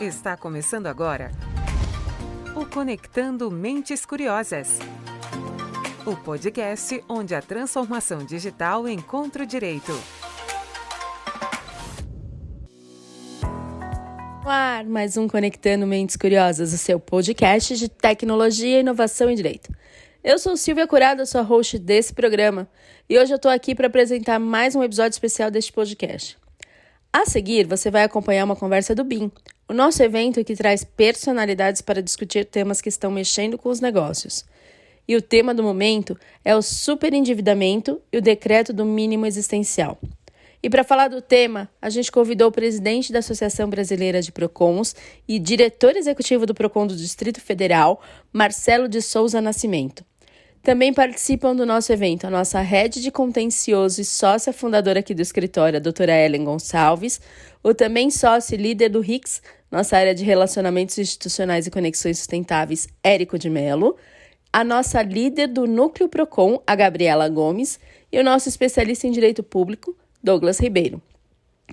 Está começando agora o Conectando Mentes Curiosas. O podcast onde a transformação digital encontra o direito. No ar, mais um Conectando Mentes Curiosas, o seu podcast de tecnologia, inovação e direito. Eu sou Silvia Curado, sua host desse programa, e hoje eu estou aqui para apresentar mais um episódio especial deste podcast. A seguir, você vai acompanhar uma conversa do BIM, o nosso evento que traz personalidades para discutir temas que estão mexendo com os negócios. E o tema do momento é o superendividamento e o decreto do mínimo existencial. E para falar do tema, a gente convidou o presidente da Associação Brasileira de Procons e diretor executivo do Procon do Distrito Federal, Marcelo de Souza Nascimento. Também participam do nosso evento a nossa head de contencioso e sócia fundadora aqui do escritório, a doutora Ellen Gonçalves, o também sócio e líder do RICS, nossa área de relacionamentos institucionais e conexões sustentáveis, Érico de Mello, a nossa líder do Núcleo Procon, a Gabriela Gomes, e o nosso especialista em direito público, Douglas Ribeiro.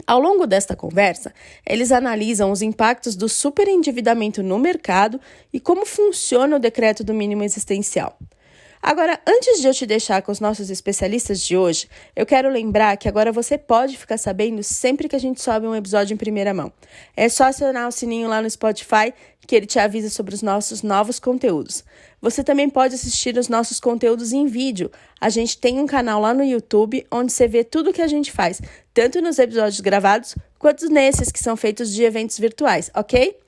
Ao longo desta conversa, eles analisam os impactos do superendividamento no mercado e como funciona o decreto do mínimo existencial. Agora, antes de eu te deixar com os nossos especialistas de hoje, eu quero lembrar que agora você pode ficar sabendo sempre que a gente sobe um episódio em primeira mão. É só acionar o sininho lá no Spotify que ele te avisa sobre os nossos novos conteúdos. Você também pode assistir os nossos conteúdos em vídeo. A gente tem um canal lá no YouTube onde você vê tudo o que a gente faz, tanto nos episódios gravados quanto nesses que são feitos de eventos virtuais, ok?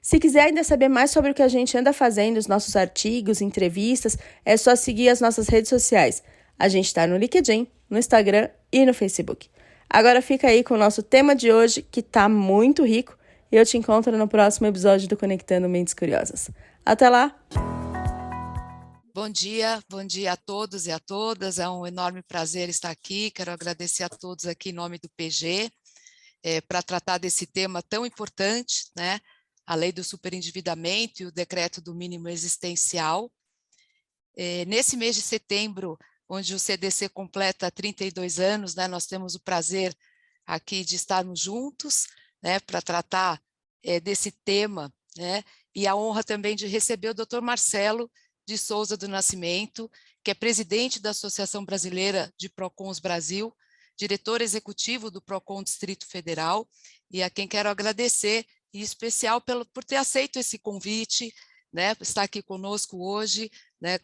Se quiser ainda saber mais sobre o que a gente anda fazendo, os nossos artigos, entrevistas, é só seguir as nossas redes sociais. A gente está no LinkedIn, no Instagram e no Facebook. Agora fica aí com o nosso tema de hoje, que está muito rico, e eu te encontro no próximo episódio do Conectando Mentes Curiosas. Até lá! Bom dia a todos e a todas, é um enorme prazer estar aqui, quero agradecer a todos aqui em nome do PG, para tratar desse tema tão importante, né? A lei do superendividamento e o decreto do mínimo existencial. Nesse mês de setembro, onde o CDC completa 32 anos, né, nós temos o prazer aqui de estarmos juntos, né, para tratar desse tema, né, e a honra também de receber o Dr. Marcelo de Souza do Nascimento, que é presidente da Associação Brasileira de Procons Brasil, diretor executivo do Procon Distrito Federal, e a quem quero agradecer, em especial por ter aceito esse convite, né, estar aqui conosco hoje, né,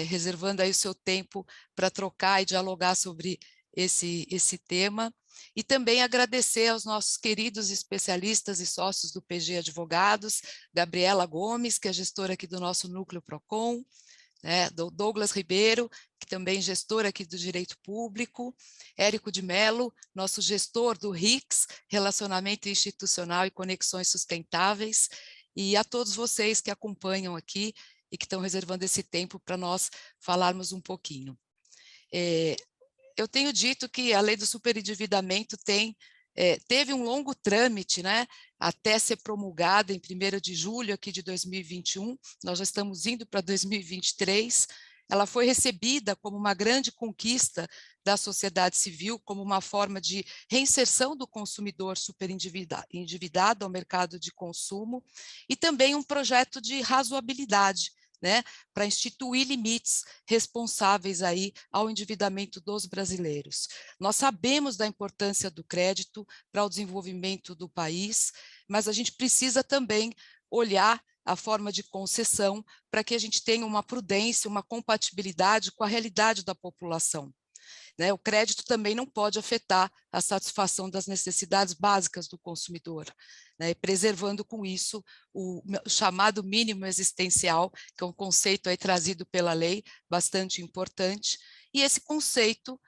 reservando aí o seu tempo para trocar e dialogar sobre esse tema, e também agradecer aos nossos queridos especialistas e sócios do PG Advogados, Gabriela Gomes, que é gestora aqui do nosso Núcleo Procon, né, do Douglas Ribeiro, que também é gestor aqui do Direito Público, Érico de Mello, nosso gestor do RICS, Relacionamento Institucional e Conexões Sustentáveis, e a todos vocês que acompanham aqui e que estão reservando esse tempo para nós falarmos um pouquinho. Eu tenho dito que a lei do superendividamento teve um longo trâmite, né, até ser promulgada em 1º de julho aqui de 2021, nós já estamos indo para 2023, ela foi recebida como uma grande conquista da sociedade civil, como uma forma de reinserção do consumidor superendividado ao mercado de consumo, e também um projeto de razoabilidade, né, para instituir limites responsáveis aí ao endividamento dos brasileiros. Nós sabemos da importância do crédito para o desenvolvimento do país, mas a gente precisa também olhar a forma de concessão para que a gente tenha uma prudência, uma compatibilidade com a realidade da população. Né, o crédito também não pode afetar a satisfação das necessidades básicas do consumidor, né, preservando com isso o chamado mínimo existencial, que é um conceito aí trazido pela lei, bastante importante, e esse conceito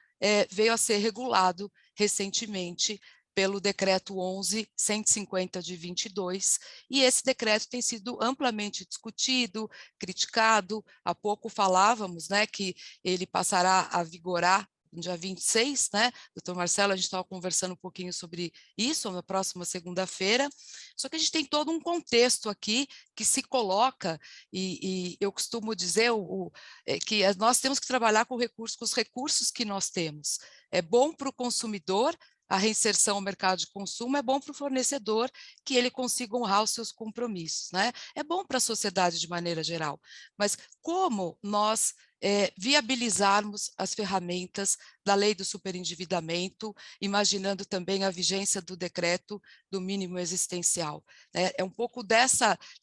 veio a ser regulado recentemente pelo decreto 11.150 de 22, e esse decreto tem sido amplamente discutido, criticado. Há pouco falávamos, né, que ele passará a vigorar no dia 26, né? Doutor Marcelo, a gente estava conversando um pouquinho sobre isso na próxima segunda-feira, só que a gente tem todo um contexto aqui que se coloca, e eu costumo dizer que nós temos que trabalhar com os recursos que nós temos. É bom para o consumidor, a reinserção ao mercado de consumo, é bom para o fornecedor que ele consiga honrar os seus compromissos, né? É bom para a sociedade de maneira geral, mas como nós viabilizarmos as ferramentas da lei do superendividamento, imaginando também a vigência do decreto do mínimo existencial, né? É um pouco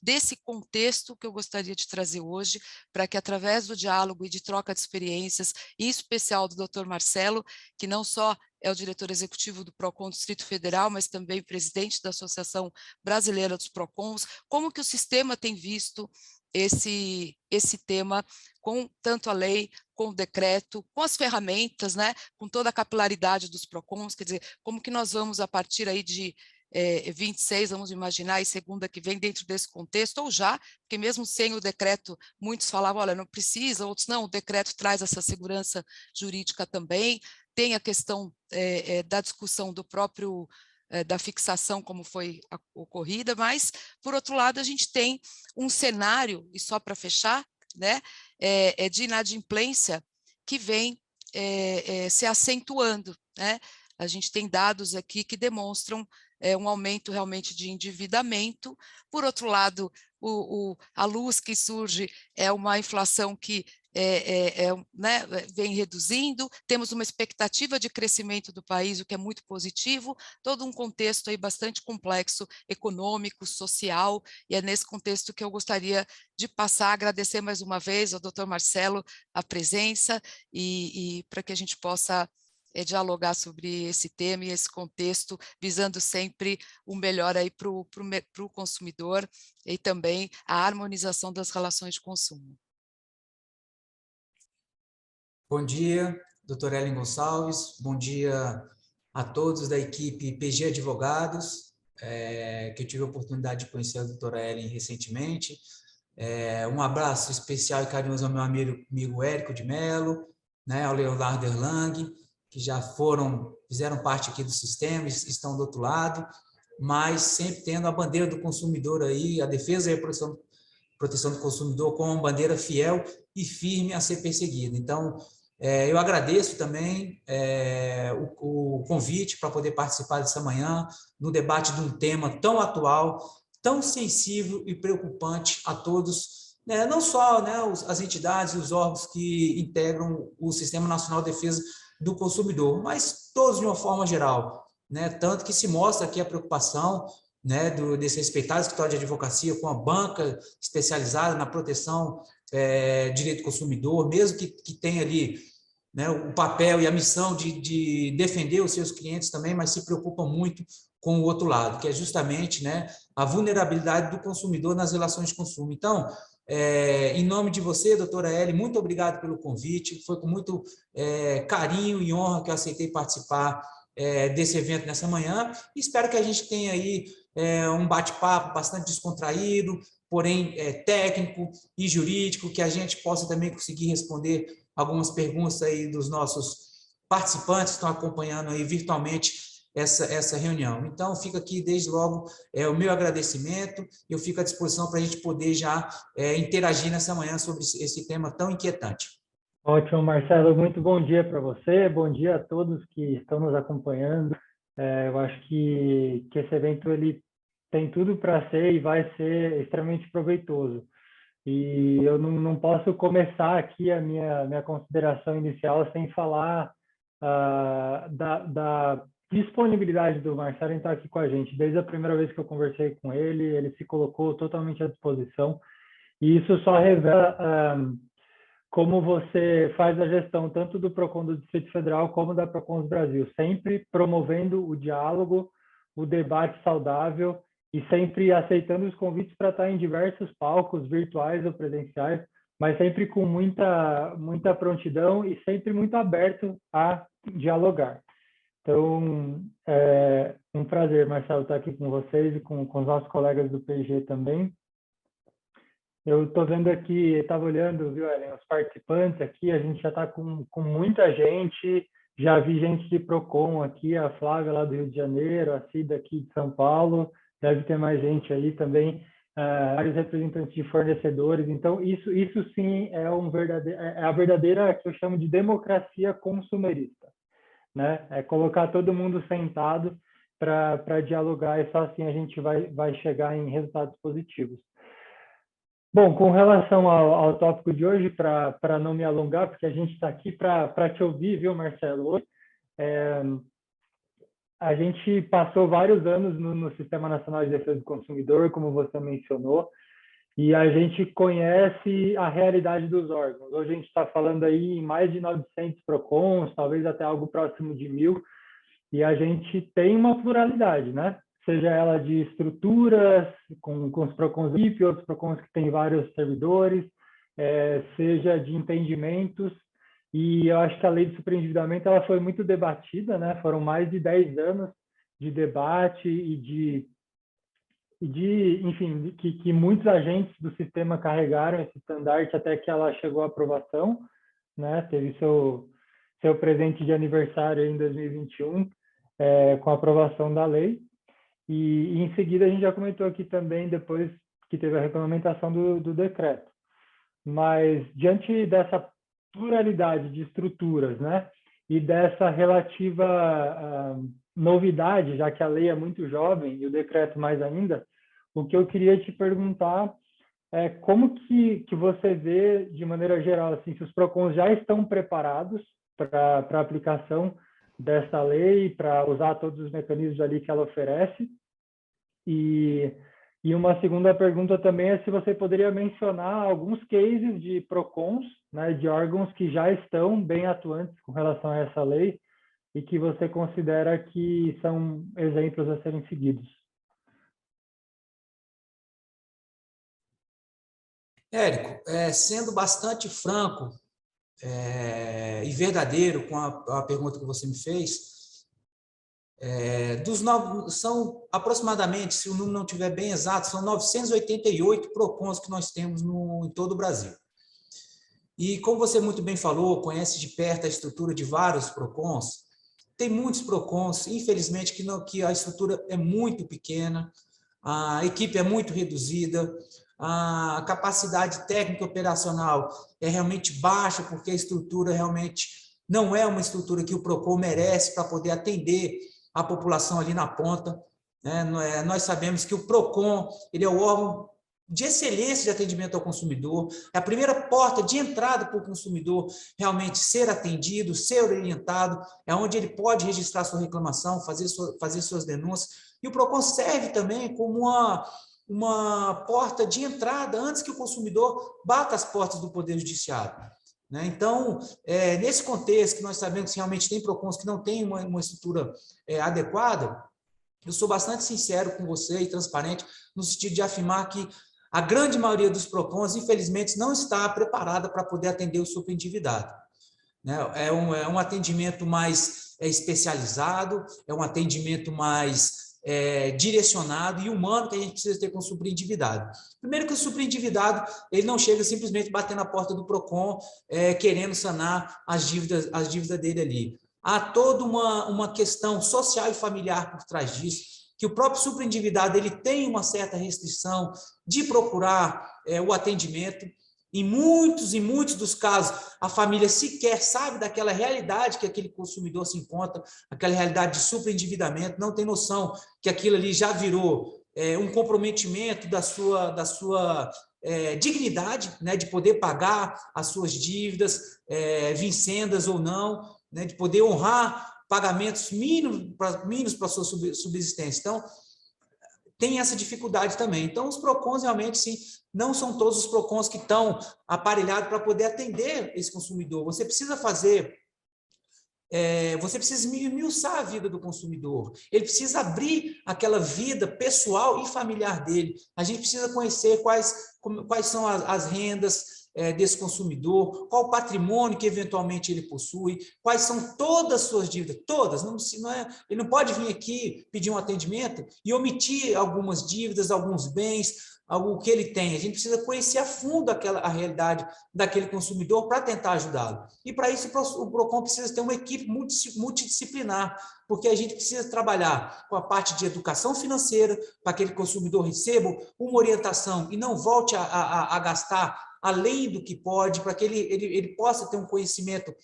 desse contexto que eu gostaria de trazer hoje, para que através do diálogo e de troca de experiências, em especial do Dr. Marcelo, que não só é o diretor executivo do PROCON do Distrito Federal, mas também presidente da Associação Brasileira dos PROCONs, como que o sistema tem visto esse tema com tanto a lei, com o decreto, com as ferramentas, né, com toda a capilaridade dos PROCONs, quer dizer, como que nós vamos a partir aí de 26, vamos imaginar, e segunda que vem dentro desse contexto, ou já, porque mesmo sem o decreto, muitos falavam, olha, não precisa, outros não, o decreto traz essa segurança jurídica também, tem a questão da discussão do próprio da fixação, como foi ocorrida, mas, por outro lado, a gente tem um cenário, e só para fechar, né, de inadimplência que vem se acentuando, né? A gente tem dados aqui que demonstram um aumento realmente de endividamento. Por outro lado, a luz que surge é uma inflação que né, vem reduzindo, temos uma expectativa de crescimento do país, o que é muito positivo, todo um contexto aí bastante complexo, econômico, social, e é nesse contexto que eu gostaria de passar, agradecer mais uma vez ao Dr. Marcelo a presença e para que a gente possa dialogar sobre esse tema e esse contexto, visando sempre o melhor aí para o consumidor e também a harmonização das relações de consumo. Bom dia, doutora Ellen Gonçalves, bom dia a todos da equipe PG Advogados, que eu tive a oportunidade de conhecer a doutora Ellen recentemente. Um abraço especial e carinhoso ao meu amigo Érico de Mello, né, ao Leonardo Erlang, que já fizeram parte aqui do sistema, estão do outro lado, mas sempre tendo a bandeira do consumidor aí, a defesa e a proteção do consumidor como uma bandeira fiel e firme a ser perseguida. Então, eu agradeço também o convite para poder participar dessa manhã, no debate de um tema tão atual, tão sensível e preocupante a todos, né, não só, né, as entidades e os órgãos que integram o Sistema Nacional de Defesa do Consumidor, mas todos de uma forma geral, né, tanto que se mostra aqui a preocupação, né, desse respeitado escritório de advocacia com a banca especializada na proteção direito do consumidor, mesmo que tenha ali, né, o papel e a missão de defender os seus clientes também, mas se preocupa muito com o outro lado, que é justamente, né, a vulnerabilidade do consumidor nas relações de consumo. Então, em nome de você, doutora Ellen, muito obrigado pelo convite, foi com muito carinho e honra que eu aceitei participar desse evento nessa manhã, e espero que a gente tenha aí um bate-papo bastante descontraído, porém técnico e jurídico, que a gente possa também conseguir responder algumas perguntas aí dos nossos participantes que estão acompanhando aí virtualmente essa reunião. Então, fica aqui desde logo o meu agradecimento, eu fico à disposição para a gente poder já interagir nessa manhã sobre esse tema tão inquietante. Ótimo, Marcelo, muito bom dia para você, bom dia a todos que estão nos acompanhando. Eu acho que esse evento ele tem tudo para ser e vai ser extremamente proveitoso. E eu não posso começar aqui a minha consideração inicial sem falar da disponibilidade do Marcelo em estar aqui com a gente. Desde a primeira vez que eu conversei com ele se colocou totalmente à disposição. E isso só revela como você faz a gestão tanto do PROCON do Distrito Federal como da PROCONs Brasil, sempre promovendo o diálogo, o debate saudável e sempre aceitando os convites para estar em diversos palcos virtuais ou presenciais, mas sempre com muita prontidão e sempre muito aberto a dialogar. Então, é um prazer, Marcelo, estar aqui com vocês e com os nossos colegas do PG também. Eu estou vendo aqui, estava olhando, viu, Ellen, os participantes aqui, a gente já está com muita gente, já vi gente de PROCON aqui, a Flávia lá do Rio de Janeiro, a Cida aqui de São Paulo, deve ter mais gente aí também, vários representantes de fornecedores. Então, isso sim é a verdadeira, que eu chamo de democracia consumerista. né? É colocar todo mundo sentado para dialogar e só assim a gente vai chegar em resultados positivos. Bom, com relação ao tópico de hoje, para não me alongar, porque a gente está aqui para te ouvir, viu, Marcelo? A gente passou vários anos no Sistema Nacional de Defesa do Consumidor, como você mencionou, e a gente conhece a realidade dos órgãos. Hoje a gente está falando aí em mais de 900 PROCONs, talvez até algo próximo de 1.000, e a gente tem uma pluralidade, né? Seja ela de estruturas, com os PROCONs VIP, outros PROCONs que têm vários servidores, seja de entendimentos, e eu acho que a lei de superendividamento ela foi muito debatida, né? Foram mais de 10 anos de debate e enfim, que muitos agentes do sistema carregaram esse estandarte até que ela chegou à aprovação, né? Teve seu presente de aniversário em 2021, com a aprovação da lei. E em seguida a gente já comentou aqui também, depois que teve a regulamentação do decreto. Mas diante dessa pluralidade de estruturas, né? E dessa relativa novidade, já que a lei é muito jovem e o decreto mais ainda, o que eu queria te perguntar é como que você vê, de maneira geral, assim, se os PROCONs já estão preparados para a aplicação dessa lei, para usar todos os mecanismos ali que ela oferece. E uma segunda pergunta também é se você poderia mencionar alguns cases de PROCONs, né, de órgãos que já estão bem atuantes com relação a essa lei e que você considera que são exemplos a serem seguidos. Érico, sendo bastante franco e verdadeiro com a pergunta que você me fez, são aproximadamente, se o número não estiver bem exato, são 988 PROCONs que nós temos em todo o Brasil. E como você muito bem falou, conhece de perto a estrutura de vários PROCONs, tem muitos PROCONs, infelizmente, que a estrutura é muito pequena, a equipe é muito reduzida, a capacidade técnica operacional é realmente baixa, porque a estrutura realmente não é uma estrutura que o PROCON merece para poder atender a população ali na ponta, né? Nós sabemos que o PROCON ele é o órgão de excelência de atendimento ao consumidor, é a primeira porta de entrada para o consumidor realmente ser atendido, ser orientado, é onde ele pode registrar sua reclamação, fazer suas denúncias, e o PROCON serve também como uma porta de entrada antes que o consumidor bata as portas do Poder Judiciário. Né? Então, nesse contexto que nós sabemos que realmente tem PROCONs que não têm uma estrutura adequada, eu sou bastante sincero com você e transparente no sentido de afirmar que a grande maioria dos PROCONs, infelizmente, não está preparada para poder atender o superendividado. Né? É um atendimento mais especializado, é um atendimento mais direcionado e humano que a gente precisa ter com o superendividado. Primeiro que o superendividado ele não chega simplesmente batendo na porta do PROCON querendo sanar as dívidas dele ali. Há toda uma questão social e familiar por trás disso, que o próprio superendividado ele tem uma certa restrição de procurar o atendimento. Em muitos dos casos, a família sequer sabe daquela realidade que aquele consumidor se encontra, aquela realidade de superendividamento, não tem noção que aquilo ali já virou um comprometimento da sua dignidade, né, de poder pagar as suas dívidas, vincendas ou não, né, de poder honrar pagamentos mínimos para a sua subsistência. Então, tem essa dificuldade também. Então, os PROCONs realmente, sim, não são todos os PROCONs que estão aparelhados para poder atender esse consumidor. Você precisa esmiuçar a vida do consumidor. Ele precisa abrir aquela vida pessoal e familiar dele. A gente precisa conhecer quais são as rendas desse consumidor, qual o patrimônio que eventualmente ele possui, quais são todas as suas dívidas, todas. Ele não pode vir aqui pedir um atendimento e omitir algumas dívidas, alguns bens, algo que ele tem. A gente precisa conhecer a fundo a realidade daquele consumidor para tentar ajudá-lo. E para isso o PROCON precisa ter uma equipe multidisciplinar, porque a gente precisa trabalhar com a parte de educação financeira, para que aquele consumidor receba uma orientação e não volte a gastar além do que pode, para que ele possa ter um conhecimento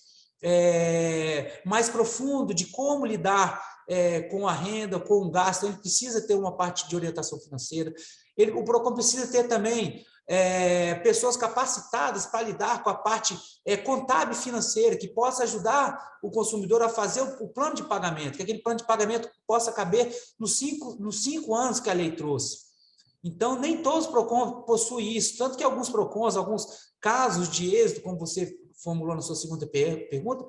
mais profundo de como lidar com a renda, com o gasto, ele precisa ter uma parte de orientação financeira. O PROCON precisa ter também pessoas capacitadas para lidar com a parte contábil financeira, que possa ajudar o consumidor a fazer o plano de pagamento, que aquele plano de pagamento possa caber nos 5 anos que a lei trouxe. Então, nem todos os PROCON possuem isso, tanto que alguns PROCONs, alguns casos de êxito, como você formulou na sua segunda pergunta,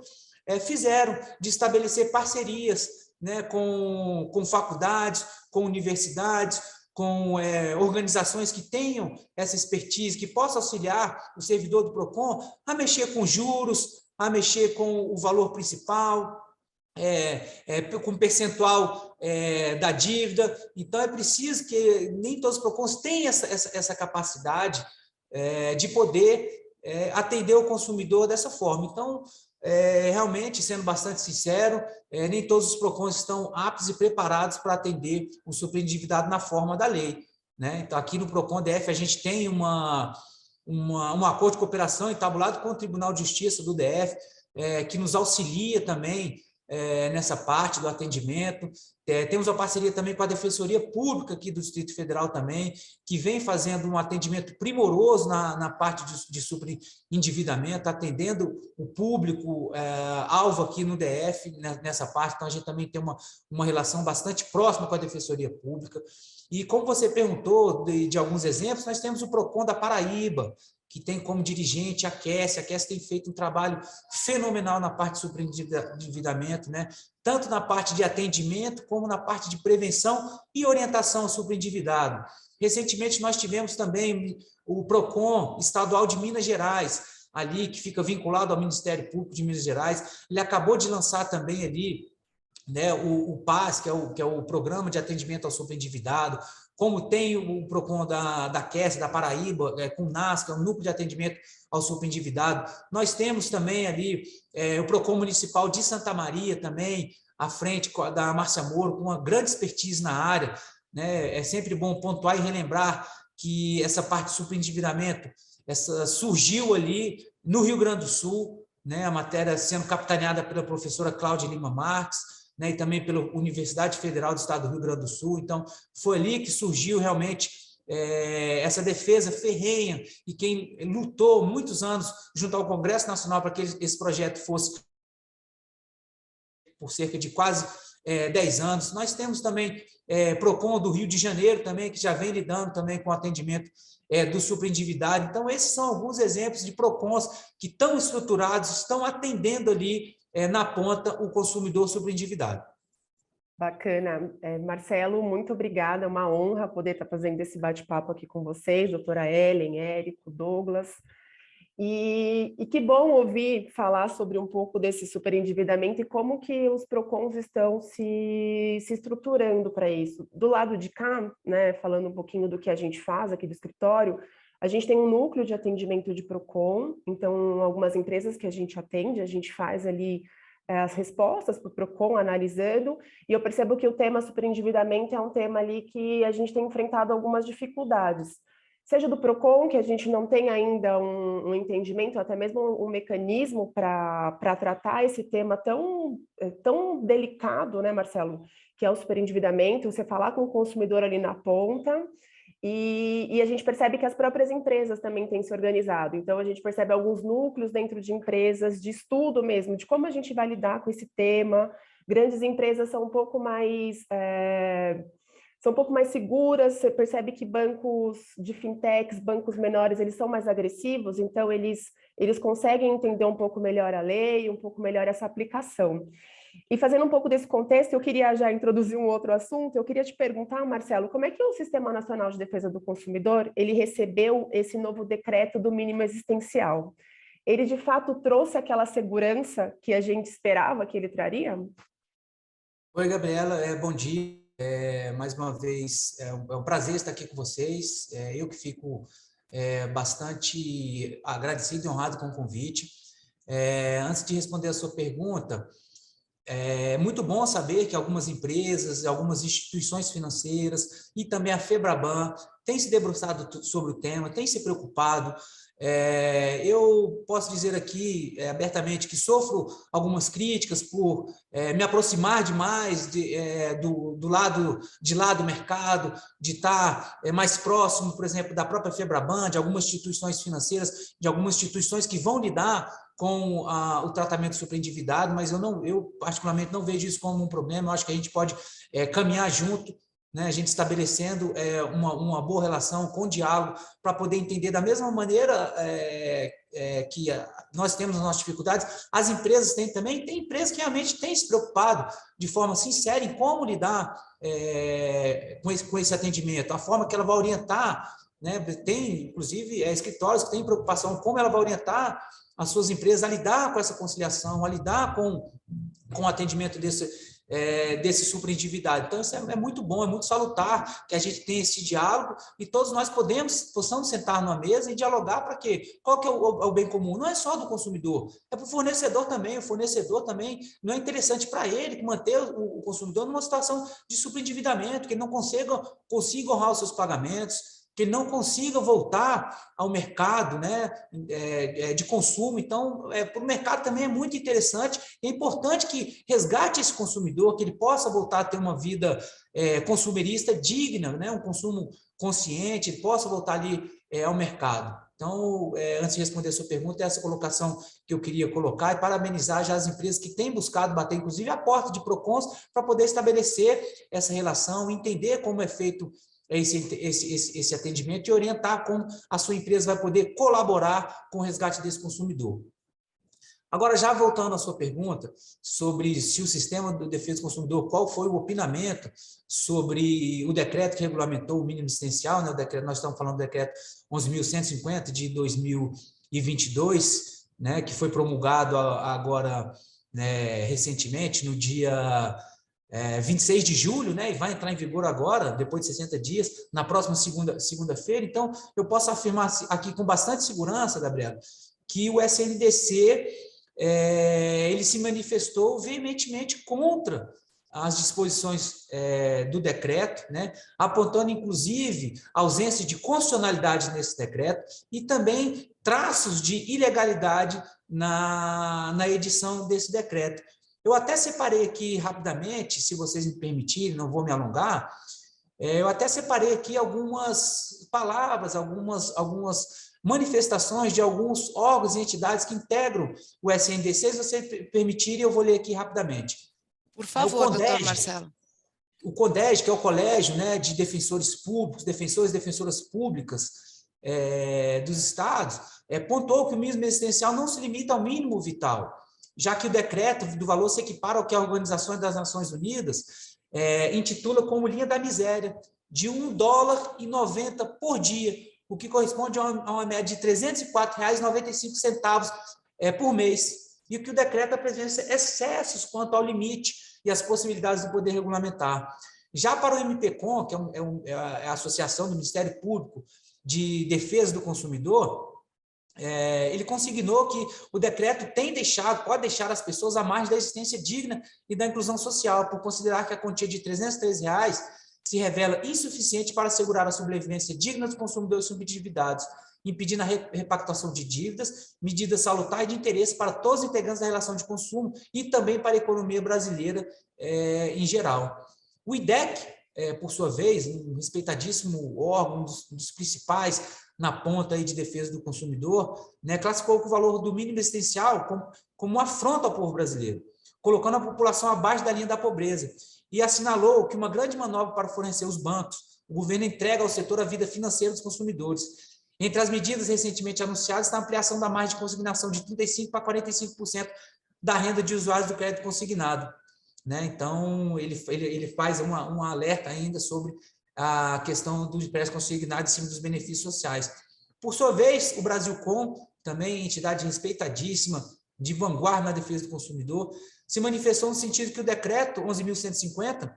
fizeram de estabelecer parcerias, né, com faculdades, com universidades, com organizações que tenham essa expertise, que possam auxiliar o servidor do PROCON a mexer com juros, a mexer com o valor principal, com percentual da dívida. Então, é preciso que nem todos os PROCONs tenham essa capacidade de poder atender o consumidor dessa forma. Então, realmente, sendo bastante sincero, nem todos os PROCONs estão aptos e preparados para atender o superendividado na forma da lei, né? Então, aqui no PROCON DF, a gente tem um acordo de cooperação entabulado com o Tribunal de Justiça do DF, que nos auxilia também nessa parte do atendimento. Temos uma parceria também com a Defensoria Pública aqui do Distrito Federal também, que vem fazendo um atendimento primoroso na parte de superendividamento, atendendo o público alvo aqui no DF, nessa parte. Então, a gente também tem uma relação bastante próxima com a Defensoria Pública. E como você perguntou de alguns exemplos, nós temos o PROCON da Paraíba, que tem como dirigente a Cassie. A Cassie tem feito um trabalho fenomenal na parte de superendividamento, né? Tanto na parte de atendimento, como na parte de prevenção e orientação ao superendividado. Recentemente, nós tivemos também o PROCON estadual de Minas Gerais, ali, que fica vinculado ao Ministério Público de Minas Gerais. Ele acabou de lançar também ali, né, o PAS, que é o Programa de Atendimento ao Superendividado, como tem o PROCON da Cassie, da Paraíba, com o NAS, que é o Núcleo de Atendimento ao Superendividado. Nós temos também ali o PROCON Municipal de Santa Maria, também, à frente da Márcia Moro, com uma grande expertise na área, né? É sempre bom pontuar e relembrar que essa parte de superendividamento surgiu ali no Rio Grande do Sul, né? A matéria sendo capitaneada pela professora Cláudia Lima Marques, né, e também pela Universidade Federal do Estado do Rio Grande do Sul. Então, foi ali que surgiu realmente essa defesa ferrenha, e quem lutou muitos anos junto ao Congresso Nacional para que esse projeto fosse por cerca de quase 10 anos. Nós temos também PROCON do Rio de Janeiro, também, que já vem lidando também com o atendimento do superendividado. Então, esses são alguns exemplos de PROCONs que estão estruturados, estão atendendo ali na ponta o consumidor superendividado. Bacana. Marcelo, muito obrigada, é uma honra poder estar fazendo esse bate-papo aqui com vocês, doutora Ellen, Érico, Douglas, e que bom ouvir falar sobre um pouco desse superendividamento e como que os PROCONs estão se estruturando para isso. Do lado de cá, né, falando um pouquinho do que a gente faz aqui do escritório, a gente tem um núcleo de atendimento de PROCON, então algumas empresas que a gente atende, a gente faz ali as respostas para o PROCON, analisando, e eu percebo que o tema superendividamento é um tema ali que a gente tem enfrentado algumas dificuldades, seja do PROCON, que a gente não tem ainda um entendimento, até mesmo um mecanismo para tratar esse tema tão delicado, né, Marcelo, que é o superendividamento, você falar com o consumidor ali na ponta. E a gente percebe que as próprias empresas também têm se organizado. Então, a gente percebe alguns núcleos dentro de empresas, de estudo mesmo, de como a gente vai lidar com esse tema. Grandes empresas são um pouco mais seguras. Você percebe que bancos de fintechs, bancos menores, eles são mais agressivos, então eles conseguem entender um pouco melhor a lei, um pouco melhor essa aplicação. E fazendo um pouco desse contexto, eu queria já introduzir um outro assunto. Eu queria te perguntar, Marcelo, como é que o Sistema Nacional de Defesa do Consumidor, ele recebeu esse novo decreto do mínimo existencial? Ele, de fato, trouxe aquela segurança que a gente esperava que ele traria? Oi, Gabriela, bom dia. Mais uma vez, é um prazer estar aqui com vocês. Eu que fico bastante agradecido e honrado com o convite. Antes de responder a sua pergunta, é muito bom saber que algumas empresas, algumas instituições financeiras e também a FEBRABAN têm se debruçado sobre o tema, têm se preocupado. Eu posso dizer aqui abertamente que sofro algumas críticas por me aproximar demais do lado de lá do mercado, de estar mais próximo, por exemplo, da própria Febraban, de algumas instituições financeiras, de algumas instituições que vão lidar com o tratamento superendividado, mas eu particularmente não vejo isso como um problema. Eu acho que a gente pode caminhar junto, né, a gente estabelecendo uma boa relação com diálogo para poder entender da mesma maneira que nós temos as nossas dificuldades, as empresas têm também, tem empresas que realmente têm se preocupado de forma sincera em como lidar com esse atendimento, a forma que ela vai orientar, né, tem inclusive escritórios que têm preocupação como ela vai orientar as suas empresas a lidar com essa conciliação, a lidar com o atendimento desse superendividado. Então, isso é muito bom, é muito salutar que a gente tenha esse diálogo e todos nós possamos sentar numa mesa e dialogar para quê? Qual que é o bem comum? Não é só do consumidor, é para o fornecedor também. O fornecedor também não é interessante para ele manter o consumidor numa situação de superendividamento, que ele não consiga honrar os seus pagamentos, que ele não consiga voltar ao mercado, né, de consumo. Então, para o mercado também é muito interessante, é importante que resgate esse consumidor, que ele possa voltar a ter uma vida consumerista digna, né, um consumo consciente, ele possa voltar ali ao mercado. Então, antes de responder a sua pergunta, essa colocação que eu queria colocar e parabenizar já as empresas que têm buscado bater, inclusive, a porta de PROCONs para poder estabelecer essa relação, entender como é feito esse atendimento e orientar como a sua empresa vai poder colaborar com o resgate desse consumidor. Agora, já voltando à sua pergunta sobre se o sistema de defesa do consumidor, qual foi o opinamento sobre o decreto que regulamentou o mínimo existencial, né? O decreto, nós estamos falando do decreto 11.150 de 2022, né? Que foi promulgado agora, né, recentemente, no dia 26 de julho, né, e vai entrar em vigor agora, depois de 60 dias, na próxima segunda-feira. Então, eu posso afirmar aqui com bastante segurança, Gabriela, que o SNDC ele se manifestou veementemente contra as disposições do decreto, né, apontando, inclusive, a ausência de constitucionalidade nesse decreto e também traços de ilegalidade na edição desse decreto. Eu até separei aqui rapidamente, se vocês me permitirem, não vou me alongar, eu até separei aqui algumas palavras, algumas manifestações de alguns órgãos e entidades que integram o SNDC. Se vocês permitirem, eu vou ler aqui rapidamente. Por favor, doutor Marcelo. O CONDEG, que é o Colégio, né, de Defensores Públicos, Defensores e Defensoras Públicas dos Estados, pontuou que o mínimo existencial não se limita ao mínimo vital, já que o decreto do valor se equipara ao que a Organização das Nações Unidas intitula como linha da miséria, de $1,90 por dia, o que corresponde a uma média de R$ 304,95 por mês, e o que o decreto apresenta excessos quanto ao limite e as possibilidades do poder regulamentar. Já para o MPCON, que é a Associação do Ministério Público de Defesa do Consumidor, ele consignou que o decreto pode deixar as pessoas à margem da existência digna e da inclusão social, por considerar que a quantia de R$ 313 se revela insuficiente para assegurar a sobrevivência digna dos consumidores subendividados, impedindo a repactuação de dívidas, medida salutar e de interesse para todos os integrantes da relação de consumo e também para a economia brasileira em geral. O IDEC, por sua vez, um respeitadíssimo órgão, um dos principais na ponta aí de defesa do consumidor, né, classificou o valor do mínimo existencial como uma afronta ao povo brasileiro, colocando a população abaixo da linha da pobreza, e assinalou que uma grande manobra para fornecer os bancos, o governo entrega ao setor a vida financeira dos consumidores. Entre as medidas recentemente anunciadas está a ampliação da margem de consignação de 35% para 45% da renda de usuários do crédito consignado, né? Então, ele faz um alerta ainda sobre a questão do empréstimo consignado em cima dos benefícios sociais. Por sua vez, o Brasilcom, também entidade respeitadíssima, de vanguarda na defesa do consumidor, se manifestou no sentido que o decreto 11.150,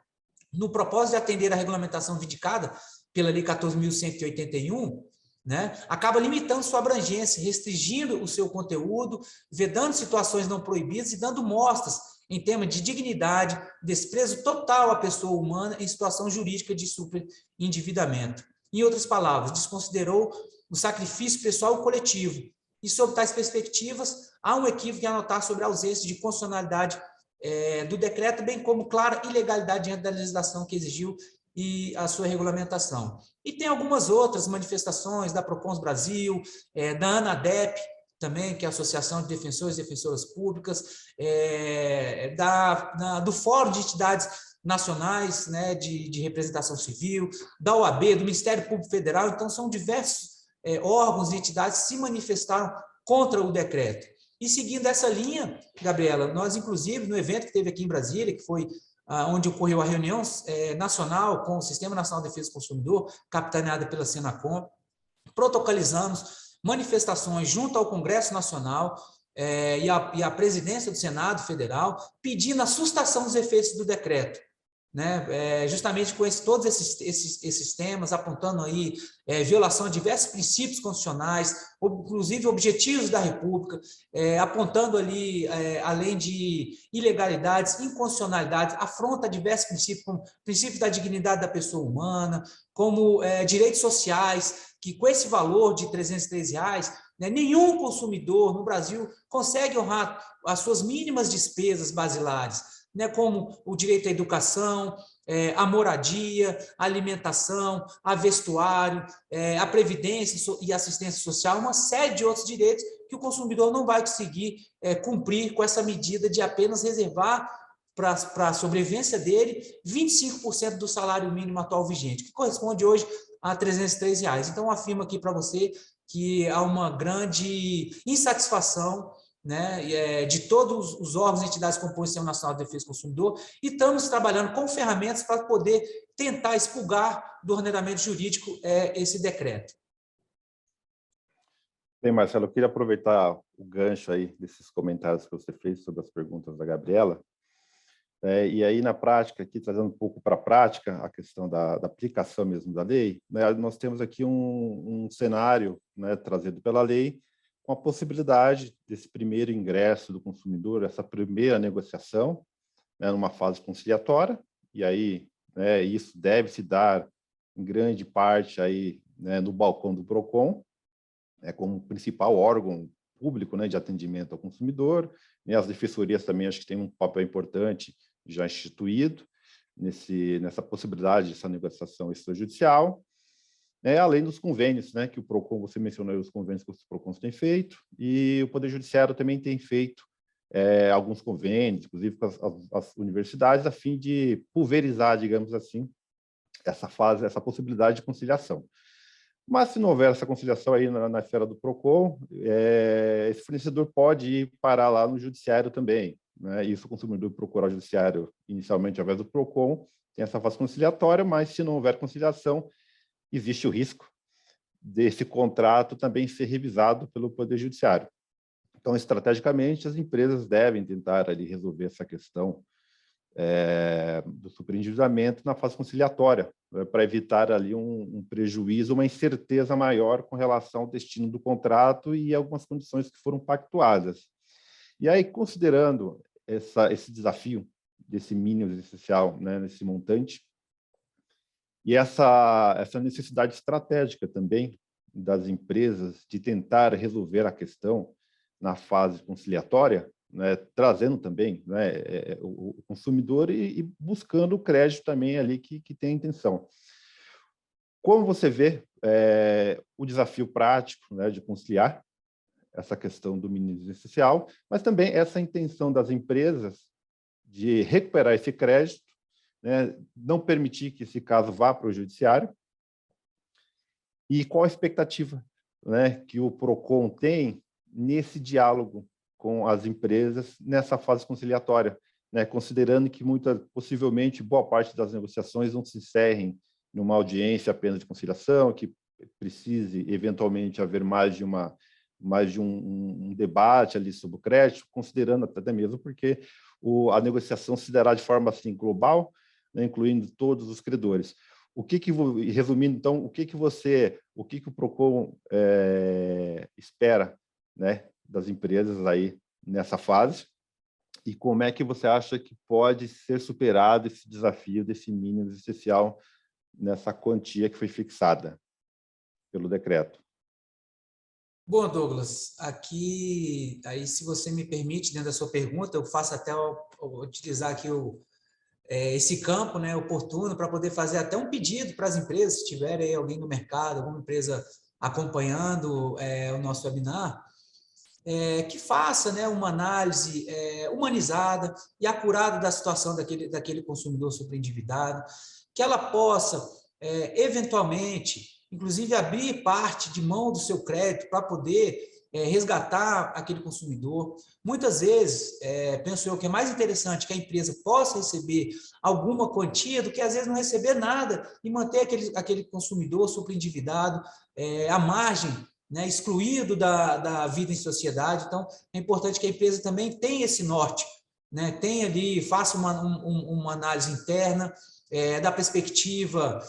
no propósito de atender à regulamentação vindicada pela Lei 14.181, né, acaba limitando sua abrangência, restringindo o seu conteúdo, vedando situações não proibidas e dando mostras em tema de dignidade, desprezo total à pessoa humana em situação jurídica de superendividamento. Em outras palavras, desconsiderou o sacrifício pessoal e coletivo. E, sob tais perspectivas, há um equívoco em anotar sobre a ausência de constitucionalidade do decreto, bem como clara ilegalidade diante da legislação que exigiu e a sua regulamentação. E tem algumas outras manifestações da Procons Brasil, da ANADEP, também, que é a Associação de Defensores e Defensoras Públicas, do Fórum de Entidades Nacionais, né, de Representação Civil, da OAB, do Ministério Público Federal. Então, são diversos órgãos e entidades que se manifestaram contra o decreto. E seguindo essa linha, Gabriela, nós, inclusive, no evento que teve aqui em Brasília, que foi onde ocorreu a reunião nacional com o Sistema Nacional de Defesa do Consumidor, capitaneada pela Senacom, protocolizamos manifestações junto ao Congresso Nacional e à presidência do Senado Federal, pedindo a sustação dos efeitos do decreto, né? Justamente com todos esses temas, apontando aí violação de diversos princípios constitucionais, inclusive objetivos da República, apontando ali, além de ilegalidades, inconstitucionalidades, afronta diversos princípios, como princípios da dignidade da pessoa humana, como direitos sociais, que com esse valor de R$ 303, né, nenhum consumidor no Brasil consegue honrar as suas mínimas despesas basilares, né, como o direito à educação, a moradia, a alimentação, a vestuário, a previdência e assistência social, uma série de outros direitos que o consumidor não vai conseguir cumprir com essa medida de apenas reservar para a sobrevivência dele 25% do salário mínimo atual vigente, que corresponde hoje a R$ 303. Então, eu afirmo aqui para você que há uma grande insatisfação, né, de todos os órgãos e entidades que compõem o Sistema Nacional de Defesa do Consumidor, e estamos trabalhando com ferramentas para poder tentar expurgar do ordenamento jurídico esse decreto. Bem, Marcelo, eu queria aproveitar o gancho aí desses comentários que você fez sobre as perguntas da Gabriela, e aí na prática, aqui trazendo um pouco para a prática, a questão da aplicação mesmo da lei, né, nós temos aqui um cenário, né, trazido pela lei, com a possibilidade desse primeiro ingresso do consumidor, essa primeira negociação, né, numa fase conciliatória, e aí, né, isso deve se dar em grande parte aí, né, no balcão do PROCON, como principal órgão público, né, de atendimento ao consumidor, né, as defensorias também acho que têm um papel importante já instituído nessa possibilidade dessa negociação extrajudicial, além dos convênios, né, que o PROCON, você mencionou os convênios que os PROCONs têm feito, e o Poder Judiciário também tem feito alguns convênios, inclusive com as universidades, a fim de pulverizar, digamos assim, essa possibilidade de conciliação. Mas, se não houver essa conciliação aí na esfera do PROCON, esse fornecedor pode ir parar lá no judiciário também, né? Isso o consumidor procurar o judiciário inicialmente através do PROCON, tem essa fase conciliatória, mas se não houver conciliação, existe o risco desse contrato também ser revisado pelo Poder Judiciário. Então, estrategicamente, as empresas devem tentar ali resolver essa questão do superendividamento na fase conciliatória, para evitar ali um prejuízo, uma incerteza maior com relação ao destino do contrato e algumas condições que foram pactuadas. E aí, considerando esse desafio desse mínimo essencial, né, nesse montante, e essa necessidade estratégica também das empresas de tentar resolver a questão na fase conciliatória, né, trazendo também, né, o consumidor e buscando o crédito também ali que tem a intenção. Como você vê o desafio prático, né, de conciliar essa questão do mínimo essencial, mas também essa intenção das empresas de recuperar esse crédito, né, não permitir que esse caso vá para o judiciário, e qual a expectativa, né, que o PROCON tem nesse diálogo com as empresas nessa fase conciliatória, né, considerando que possivelmente boa parte das negociações não se encerrem numa audiência apenas de conciliação, que precise eventualmente haver mais de um debate ali sobre o crédito, considerando até mesmo porque a negociação se dará de forma assim global, né, incluindo todos os credores. Resumindo, então, o que o PROCON espera, né, das empresas aí nessa fase, e como é que você acha que pode ser superado esse desafio desse mínimo essencial nessa quantia que foi fixada? pelo decreto. Bom, Douglas, aqui, aí, se você me permite, dentro da sua pergunta, eu faço até utilizar aqui esse campo, né, oportuno para poder fazer até um pedido para as empresas, se tiver aí alguém no mercado, alguma empresa acompanhando o nosso webinar, que faça, né, uma análise humanizada e acurada da situação daquele consumidor superendividado, que ela possa, eventualmente, inclusive abrir parte de mão do seu crédito para poder resgatar aquele consumidor. Muitas vezes, penso eu que é mais interessante que a empresa possa receber alguma quantia do que, às vezes, não receber nada e manter aquele consumidor superendividado à margem, né, excluído da vida em sociedade. Então, é importante que a empresa também tenha esse norte, né, tenha ali, faça uma análise interna, da perspectiva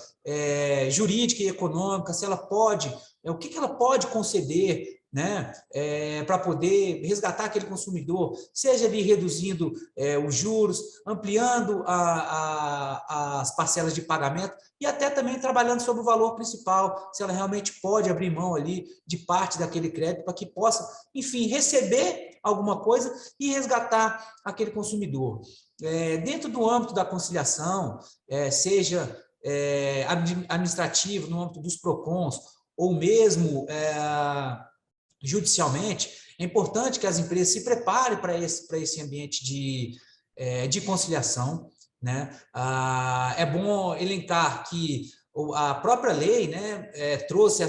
jurídica e econômica, se ela pode, o que ela pode conceder, né, para poder resgatar aquele consumidor, seja ali reduzindo os juros, ampliando as parcelas de pagamento e até também trabalhando sobre o valor principal, se ela realmente pode abrir mão ali de parte daquele crédito para que possa, enfim, receber alguma coisa e resgatar aquele consumidor. Dentro do âmbito da conciliação, seja administrativo, no âmbito dos PROCONs, ou mesmo judicialmente, é importante que as empresas se preparem para esse ambiente de conciliação, né? É bom elencar que a própria lei, né, trouxe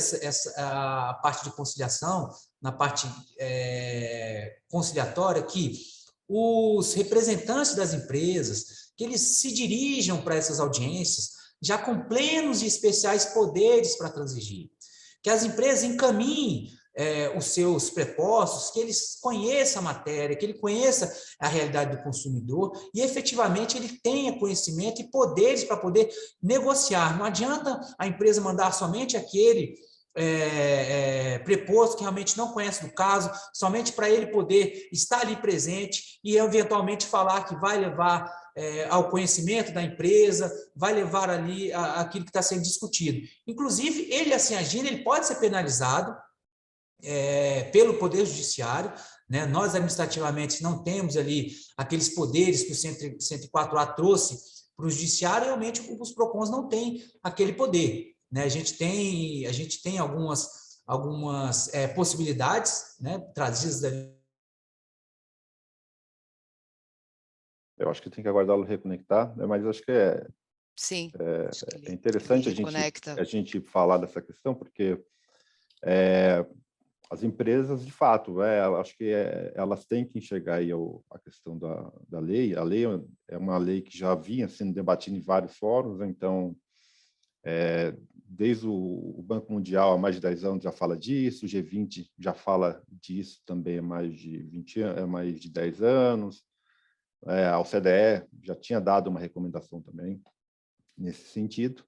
a parte de conciliação, na parte conciliatória, que os representantes das empresas, que eles se dirijam para essas audiências já com plenos e especiais poderes para transigir, que as empresas encaminhem os seus prepostos, que eles conheçam a matéria, que ele conheça a realidade do consumidor e, efetivamente, ele tenha conhecimento e poderes para poder negociar. Não adianta a empresa mandar somente aquele preposto que realmente não conhece do caso, somente para ele poder estar ali presente e, eventualmente, falar que vai levar ao conhecimento da empresa, vai levar ali aquilo que está sendo discutido. Inclusive, ele, assim agindo, ele pode ser penalizado pelo Poder Judiciário, né? Nós, administrativamente, não temos ali aqueles poderes que o 104A trouxe para o Judiciário, realmente os PROCONs não têm aquele poder, né? A gente tem algumas possibilidades, né, trazidas da... Eu acho que tem que aguardá-lo reconectar, né? Mas acho que Sim, é interessante a gente falar dessa questão, porque as empresas, de fato, acho que elas têm que enxergar aí a questão da lei. A lei é uma lei que já vinha sendo debatida em vários fóruns, então, desde o Banco Mundial, há mais de 10 anos, já fala disso, o G20 já fala disso também há mais de 10 anos, a OCDE já tinha dado uma recomendação também nesse sentido,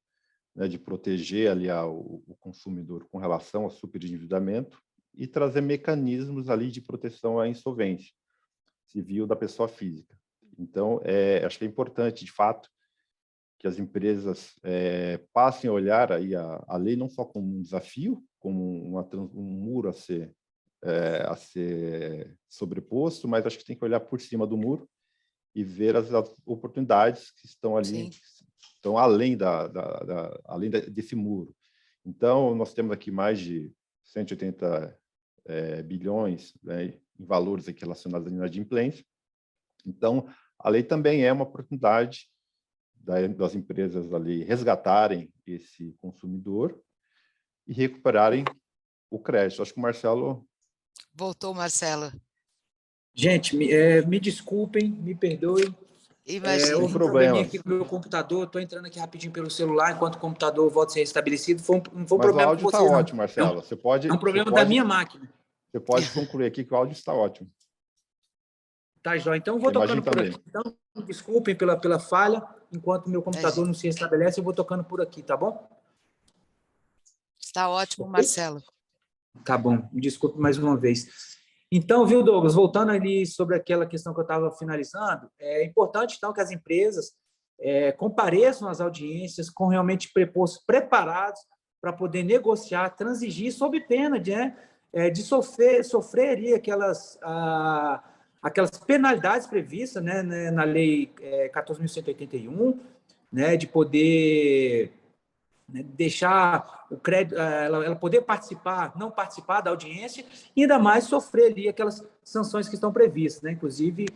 né, de proteger ali o consumidor com relação ao superendividamento e trazer mecanismos ali de proteção à insolvência civil da pessoa física. Então, acho que é importante, de fato, que as empresas passem a olhar aí a lei não só como um desafio, como um muro a ser sobreposto, mas acho que tem que olhar por cima do muro e ver as oportunidades que estão ali, estão além desse muro. Então, nós temos aqui mais de 180 bilhões, né, em valores aqui relacionados à inadimplência. Então, a lei também é uma oportunidade das empresas ali resgatarem esse consumidor e recuperarem o crédito. Acho que o Marcelo... Voltou, Marcelo. Gente, me desculpem, me perdoem. Imagina. Houve um probleminha aqui no meu computador, estou entrando aqui rapidinho pelo celular, enquanto o computador volta a ser restabelecido. Não foi um problema com vocês. Mas o áudio está ótimo, Marcelo. É um problema da minha máquina. Você pode concluir aqui que o áudio está ótimo. Tá, Jó. Então, eu vou tocando por aqui. Então, desculpem pela falha. Enquanto o meu computador não se restabelece, eu vou tocando por aqui, tá bom? Está ótimo, Marcelo. Tá bom. Me desculpe mais uma vez. Então, viu, Douglas, voltando ali sobre aquela questão que eu estava finalizando, é importante, então, que as empresas compareçam às audiências com realmente prepostos preparados para poder negociar, transigir, sob pena de sofrer ali aquelas penalidades previstas, né, na Lei 14.181, né, de poder, né, deixar o crédito, ela poder não participar da audiência, e ainda mais sofrer ali aquelas sanções que estão previstas, né? Inclusive,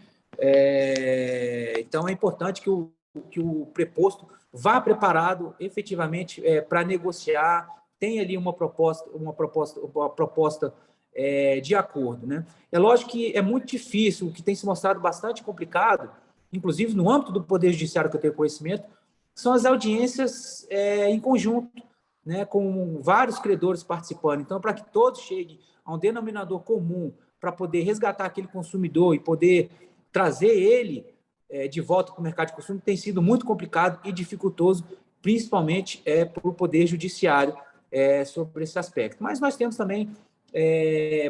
então é importante que o preposto vá preparado efetivamente para negociar, tem ali uma proposta de acordo, né? É lógico que é muito difícil, o que tem se mostrado bastante complicado, inclusive no âmbito do Poder Judiciário que eu tenho conhecimento, são as audiências em conjunto, né, com vários credores participando. Então, para que todos cheguem a um denominador comum para poder resgatar aquele consumidor e poder trazer ele de volta para o mercado de consumo, tem sido muito complicado e dificultoso, principalmente para o Poder Judiciário sobre esse aspecto. Mas nós temos também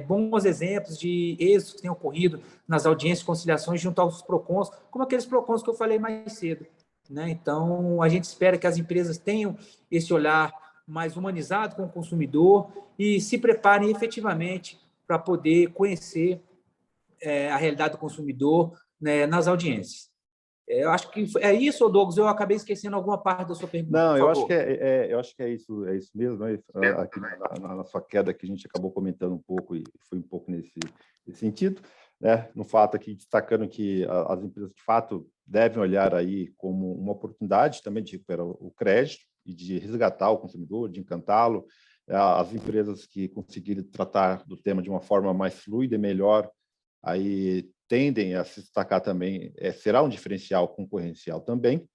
bons exemplos de êxitos que têm ocorrido nas audiências de conciliações junto aos PROCONs, como aqueles PROCONs que eu falei mais cedo, né? Então, a gente espera que as empresas tenham esse olhar mais humanizado com o consumidor e se preparem efetivamente para poder conhecer a realidade do consumidor, né, nas audiências. Eu acho que é isso, Douglas. Eu acabei esquecendo alguma parte da sua pergunta. Não, eu acho que é isso mesmo. Né? Aqui na sua queda que a gente acabou comentando um pouco e foi um pouco nesse sentido, né? No fato aqui destacando que as empresas de fato devem olhar aí como uma oportunidade também de recuperar o crédito e de resgatar o consumidor, de encantá-lo. As empresas que conseguirem tratar do tema de uma forma mais fluida e melhor, aí tendem a se destacar também, será um diferencial concorrencial também,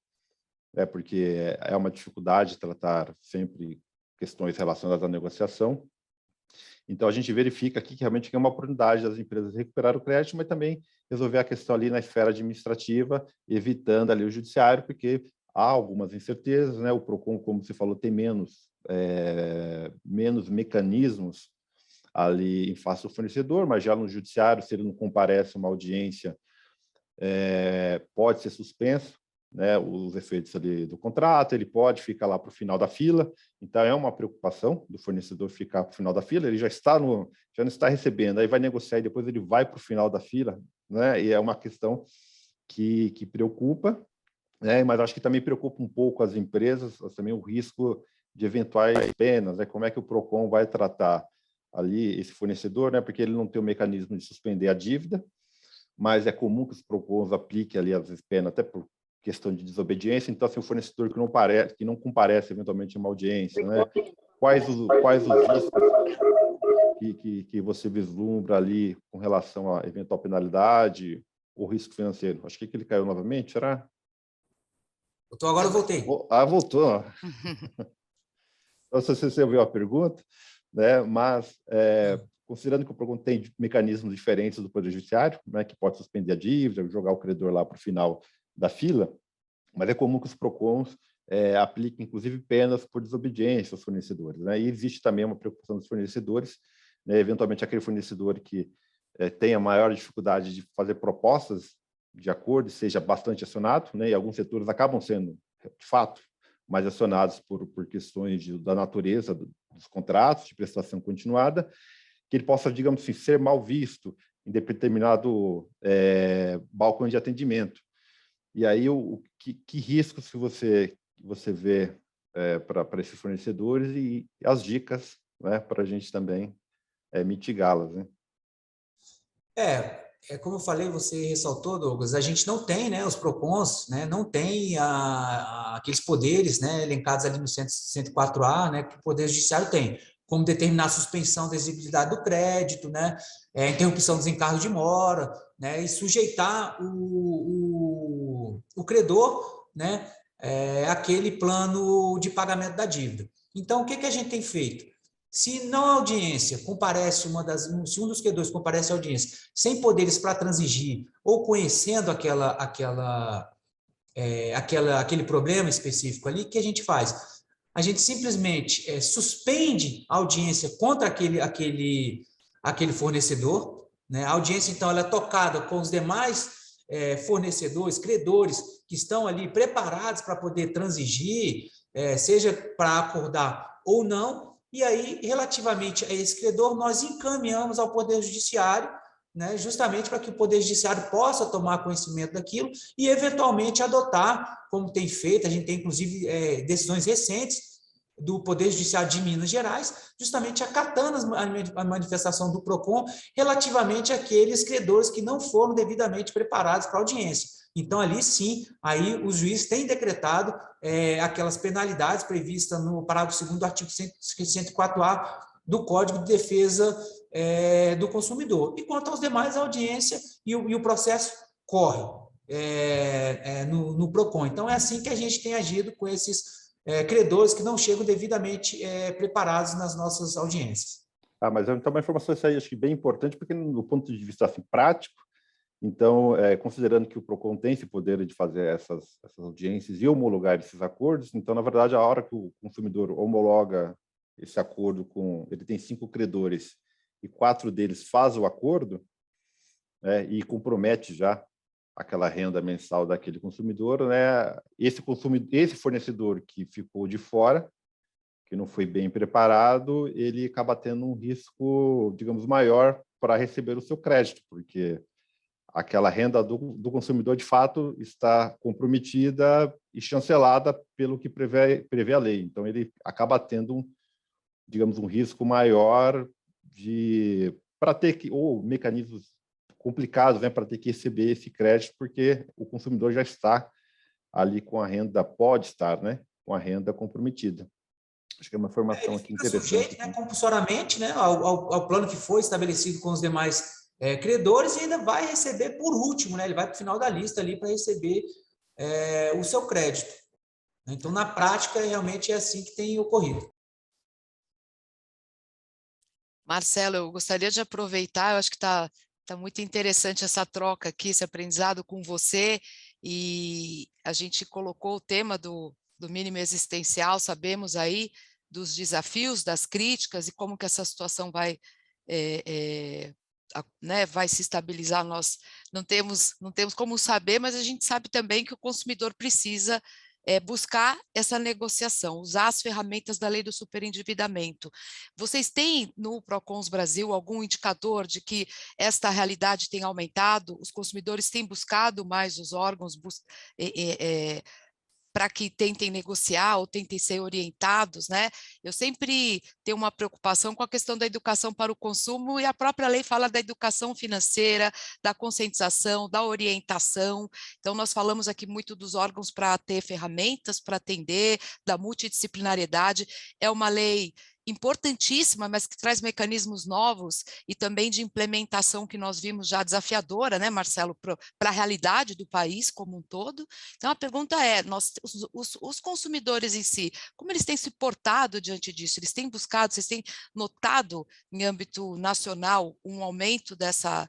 porque é uma dificuldade tratar sempre questões relacionadas à negociação. Então, a gente verifica aqui que realmente é uma oportunidade das empresas recuperar o crédito, mas também resolver a questão ali na esfera administrativa, evitando ali o judiciário, porque há algumas incertezas, né? O PROCON, como você falou, tem menos mecanismos ali em face do fornecedor, mas já no judiciário, se ele não comparece a uma audiência, pode ser suspenso, né, os efeitos ali do contrato, ele pode ficar lá para o final da fila, então é uma preocupação do fornecedor ficar para o final da fila, ele já não está recebendo, aí vai negociar e depois ele vai para o final da fila, né, e é uma questão que preocupa, né, mas acho que também preocupa um pouco as empresas, também o risco de eventuais penas, né, como é que o PROCON vai tratar ali esse fornecedor, né, porque ele não tem o mecanismo de suspender a dívida, mas é comum que os PROCONs apliquem ali as penas até por questão de desobediência. Então, assim, o fornecedor que não comparece eventualmente a uma audiência, né, quais os riscos que você vislumbra ali com relação à eventual penalidade ou risco financeiro? Acho que ele caiu novamente, será? Agora eu voltei. Voltou. Não sei se você ouviu a pergunta, né? Mas considerando que o PROCON tem mecanismos diferentes do Poder Judiciário, né, que pode suspender a dívida, jogar o credor lá para o final da fila, mas é comum que os PROCONs apliquem, inclusive, penas por desobediência aos fornecedores, né? E existe também uma preocupação dos fornecedores, né, eventualmente aquele fornecedor que tenha maior dificuldade de fazer propostas de acordo e seja bastante acionado, né? E alguns setores acabam sendo, de fato, mais acionados por questões da natureza dos contratos de prestação continuada, que ele possa, digamos assim, ser mal visto em determinado balcão de atendimento. E aí, que riscos que você vê para esses fornecedores e as dicas, né, para a gente também mitigá-las, né? Como eu falei, você ressaltou, Douglas, a gente não tem, né, os PROCONs, né, não tem aqueles poderes, né, elencados ali no 104A, né, que o Poder Judiciário tem, como determinar a suspensão da exigibilidade do crédito, né, interrupção dos encargos de mora, né, e sujeitar o credor, né, àquele plano de pagamento da dívida. Então, o que a gente tem feito? Se não a audiência comparece, se um dos credores comparece à audiência sem poderes para transigir ou conhecendo aquele problema específico ali, o que a gente faz? A gente simplesmente suspende a audiência contra aquele fornecedor, né? A audiência, então, ela é tocada com os demais fornecedores, credores, que estão ali preparados para poder transigir, seja para acordar ou não, e aí, relativamente a esse credor, nós encaminhamos ao Poder Judiciário, né, justamente para que o Poder Judiciário possa tomar conhecimento daquilo e, eventualmente, adotar, como tem feito, a gente tem, inclusive, decisões recentes do Poder Judiciário de Minas Gerais, justamente acatando a manifestação do PROCON relativamente àqueles credores que não foram devidamente preparados para a audiência. Então, ali sim, aí os juízes têm decretado aquelas penalidades previstas no parágrafo 2º do artigo 104A do Código de Defesa do Consumidor. E quanto aos demais, a audiência e o processo corre no PROCON. Então, é assim que a gente tem agido com esses credores que não chegam devidamente preparados nas nossas audiências. Mas então uma informação essa aí, acho que bem importante, porque do ponto de vista assim, prático, então, considerando que o PROCON tem esse poder de fazer essas audiências e homologar esses acordos, então, na verdade, a hora que o consumidor homologa esse acordo ele tem 5 credores e 4 deles fazem o acordo, e compromete já aquela renda mensal daquele consumidor, né? Esse fornecedor que ficou de fora, que não foi bem preparado, ele acaba tendo um risco, digamos, maior para receber o seu crédito, porque aquela renda do consumidor, de fato, está comprometida e chancelada pelo que prevê a lei. Então, ele acaba tendo, digamos, um risco maior para ter ou mecanismos complicados, né, para ter que receber esse crédito, porque o consumidor já está ali com a renda, pode estar, né, com a renda comprometida. Acho que é uma informação aqui interessante. Sujeito, né, compulsoriamente, né, ao plano que foi estabelecido com os demais credores, e ainda vai receber por último, né, ele vai para o final da lista ali para receber o seu crédito. Então, na prática, realmente é assim que tem ocorrido. Marcelo, eu gostaria de aproveitar, eu acho que está muito interessante essa troca aqui, esse aprendizado com você, e a gente colocou o tema do mínimo existencial, sabemos aí dos desafios, das críticas e como que essa situação vai vai se estabilizar. Nós não temos como saber, mas a gente sabe também que o consumidor precisa buscar essa negociação, usar as ferramentas da lei do superendividamento. Vocês têm no Procons Brasil algum indicador de que esta realidade tem aumentado? Os consumidores têm buscado mais os órgãos para que tentem negociar ou tentem ser orientados, né? Eu sempre tenho uma preocupação com a questão da educação para o consumo, e a própria lei fala da educação financeira, da conscientização, da orientação. Então, nós falamos aqui muito dos órgãos para ter ferramentas para atender, da multidisciplinariedade. É uma lei importantíssima, mas que traz mecanismos novos e também de implementação que nós vimos já desafiadora, né, Marcelo, para a realidade do país como um todo. Então, a pergunta é, os consumidores em si, como eles têm se portado diante disso? Eles têm buscado, vocês têm notado em âmbito nacional um aumento dessa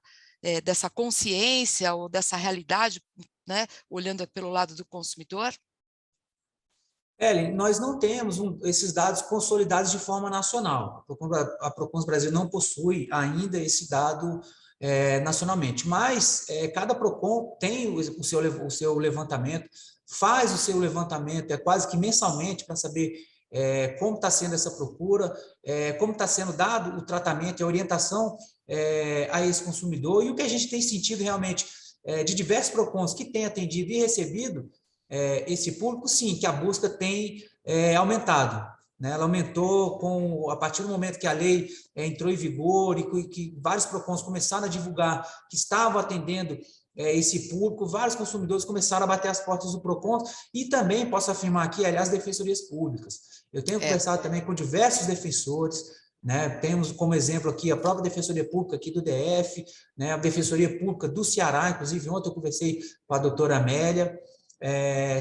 consciência ou dessa realidade, né, olhando pelo lado do consumidor? Ellen, nós não temos esses dados consolidados de forma nacional. A Procons Brasil não possui ainda esse dado nacionalmente, mas cada Procon tem o seu levantamento, faz o seu levantamento, quase que mensalmente, para saber como está sendo essa procura, como está sendo dado o tratamento e a orientação a esse consumidor, e o que a gente tem sentido realmente de diversos Procons que têm atendido e recebido esse público, sim, que a busca tem aumentado, né? Ela aumentou a partir do momento que a lei entrou em vigor e que vários Procons começaram a divulgar que estavam atendendo esse público, vários consumidores começaram a bater as portas do Procon, e também posso afirmar aqui, aliás, defensorias públicas. Eu tenho conversado também com diversos defensores, né? Temos como exemplo aqui a própria Defensoria Pública aqui do DF, né? A Defensoria Pública do Ceará, inclusive ontem eu conversei com a doutora Amélia,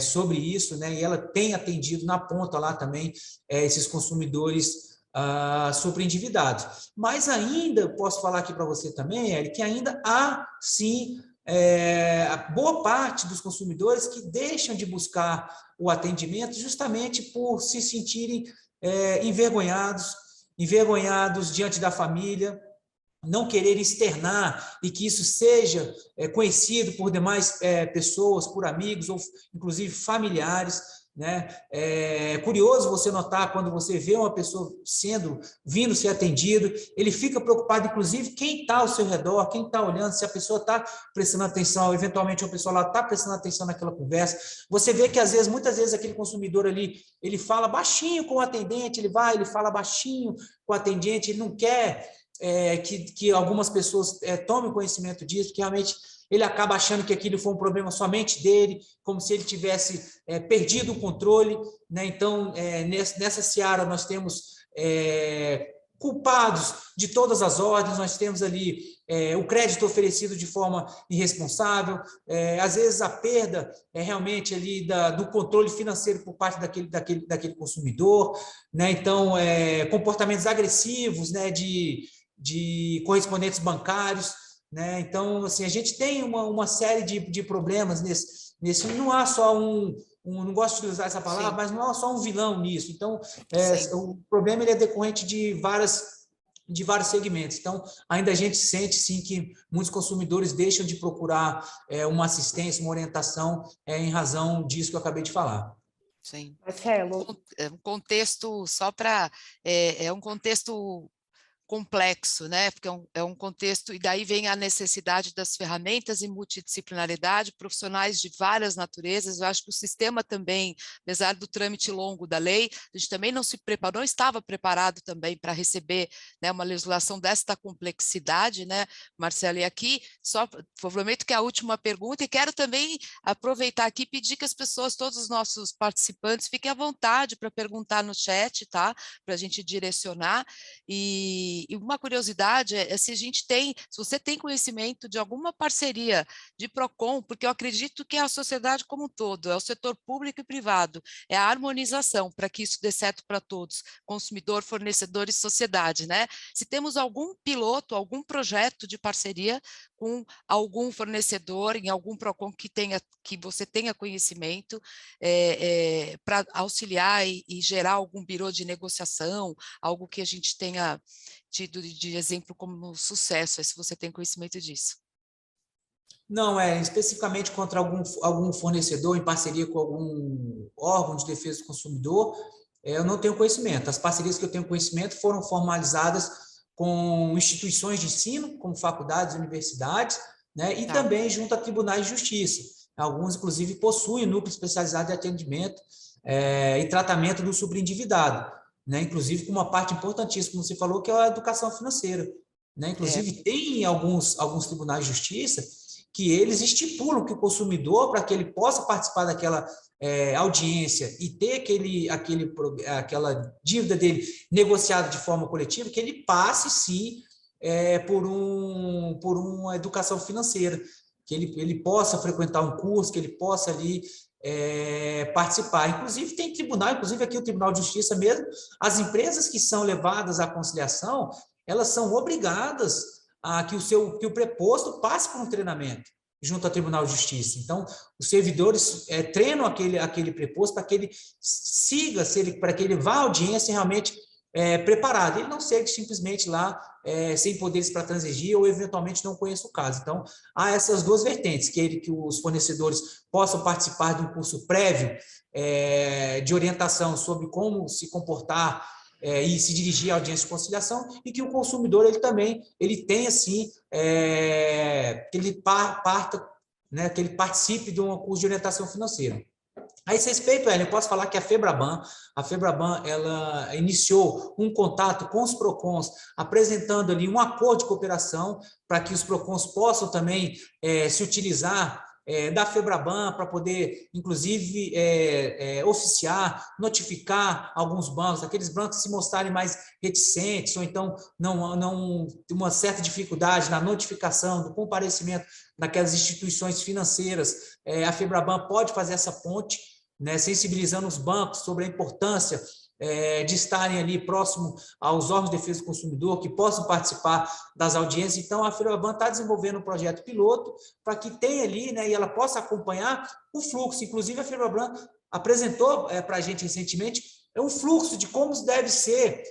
sobre isso, né? E ela tem atendido na ponta lá também esses consumidores sobreendividados. Mas ainda, posso falar aqui para você também, Eric, que ainda há, sim, a boa parte dos consumidores que deixam de buscar o atendimento justamente por se sentirem envergonhados diante da família, não querer externar e que isso seja conhecido por demais pessoas, por amigos ou inclusive familiares, né? É curioso você notar quando você vê uma pessoa vindo ser atendido, ele fica preocupado, inclusive, quem está ao seu redor, quem está olhando, se a pessoa está prestando atenção, eventualmente uma pessoa lá está prestando atenção naquela conversa. Você vê que, muitas vezes, aquele consumidor ali, ele fala baixinho com o atendente, ele fala baixinho com o atendente, ele não quer que algumas pessoas tomem conhecimento disso, porque realmente ele acaba achando que aquilo foi um problema somente dele, como se ele tivesse perdido o controle, né? Então, nessa seara, nós temos culpados de todas as ordens, nós temos ali o crédito oferecido de forma irresponsável, às vezes a perda realmente ali do controle financeiro por parte daquele consumidor, né? Então, comportamentos agressivos, né, de correspondentes bancários, né? Então, assim, a gente tem uma série de problemas nesse. Não há só não gosto de usar essa palavra, sim, mas não há só um vilão nisso. Então, o problema ele é decorrente de vários segmentos. Então, ainda a gente sente, sim, que muitos consumidores deixam de procurar uma assistência, uma orientação em razão disso que eu acabei de falar. Sim. Marcelo. Um contexto só para... é um contexto complexo, né? Porque é um contexto, e daí vem a necessidade das ferramentas e multidisciplinaridade, profissionais de várias naturezas. Eu acho que o sistema também, apesar do trâmite longo da lei, a gente também não estava preparado também para receber, né, uma legislação desta complexidade, né, Marcelo? E aqui, só prometo que é a última pergunta, e quero também aproveitar aqui e pedir que as pessoas, todos os nossos participantes, fiquem à vontade para perguntar no chat, tá? Para a gente direcionar. E uma curiosidade se você tem conhecimento de alguma parceria de PROCON, porque eu acredito que é a sociedade como um todo, é o setor público e privado, é a harmonização para que isso dê certo para todos, consumidor, fornecedor e sociedade, né? Se temos algum piloto, algum projeto de parceria com algum fornecedor, em algum PROCON que você tenha conhecimento, para auxiliar e gerar algum birô de negociação, algo que a gente tenha tido de exemplo como sucesso, se você tem conhecimento disso. Não, especificamente contra algum fornecedor em parceria com algum órgão de defesa do consumidor, eu não tenho conhecimento. As parcerias que eu tenho conhecimento foram formalizadas com instituições de ensino, como faculdades e universidades, né, e também junto a tribunais de justiça. Alguns, inclusive, possuem núcleo especializado de atendimento e tratamento do subendividado, né, inclusive com uma parte importantíssima, como você falou, que é a educação financeira, né? Inclusive, tem alguns tribunais de justiça que eles estipulam que o consumidor, para que ele possa participar daquela audiência e ter aquela dívida dele negociada de forma coletiva, que ele passe, sim, por uma educação financeira, que ele possa frequentar um curso, que ele possa ali participar. Inclusive, tem tribunal, inclusive aqui o Tribunal de Justiça mesmo, as empresas que são levadas à conciliação, elas são obrigadas a que o preposto passe por um treinamento junto ao Tribunal de Justiça. Então, os servidores treinam aquele preposto para que ele siga, para que ele vá à audiência realmente preparado. Ele não segue simplesmente lá sem poderes para transigir ou eventualmente não conheça o caso. Então, há essas duas vertentes, que os fornecedores possam participar de um curso prévio de orientação sobre como se comportar e se dirigir à audiência de conciliação, e que o consumidor ele tenha, assim, que ele parta, né, que ele participe de um curso de orientação financeira. A esse respeito, eu posso falar que a FEBRABAN, ela iniciou um contato com os PROCONs, apresentando ali um acordo de cooperação para que os PROCONs possam também se utilizar da FEBRABAN para poder, inclusive, oficiar, notificar alguns bancos, aqueles bancos que se mostrarem mais reticentes, ou então não uma certa dificuldade na notificação do comparecimento daquelas instituições financeiras. A FEBRABAN pode fazer essa ponte, né, sensibilizando os bancos sobre a importância de estarem ali próximo aos órgãos de defesa do consumidor, que possam participar das audiências. Então, a FEBRABAN está desenvolvendo um projeto piloto para que tenha ali, né, e ela possa acompanhar o fluxo. Inclusive, a FEBRABAN apresentou para a gente recentemente um fluxo de como deve ser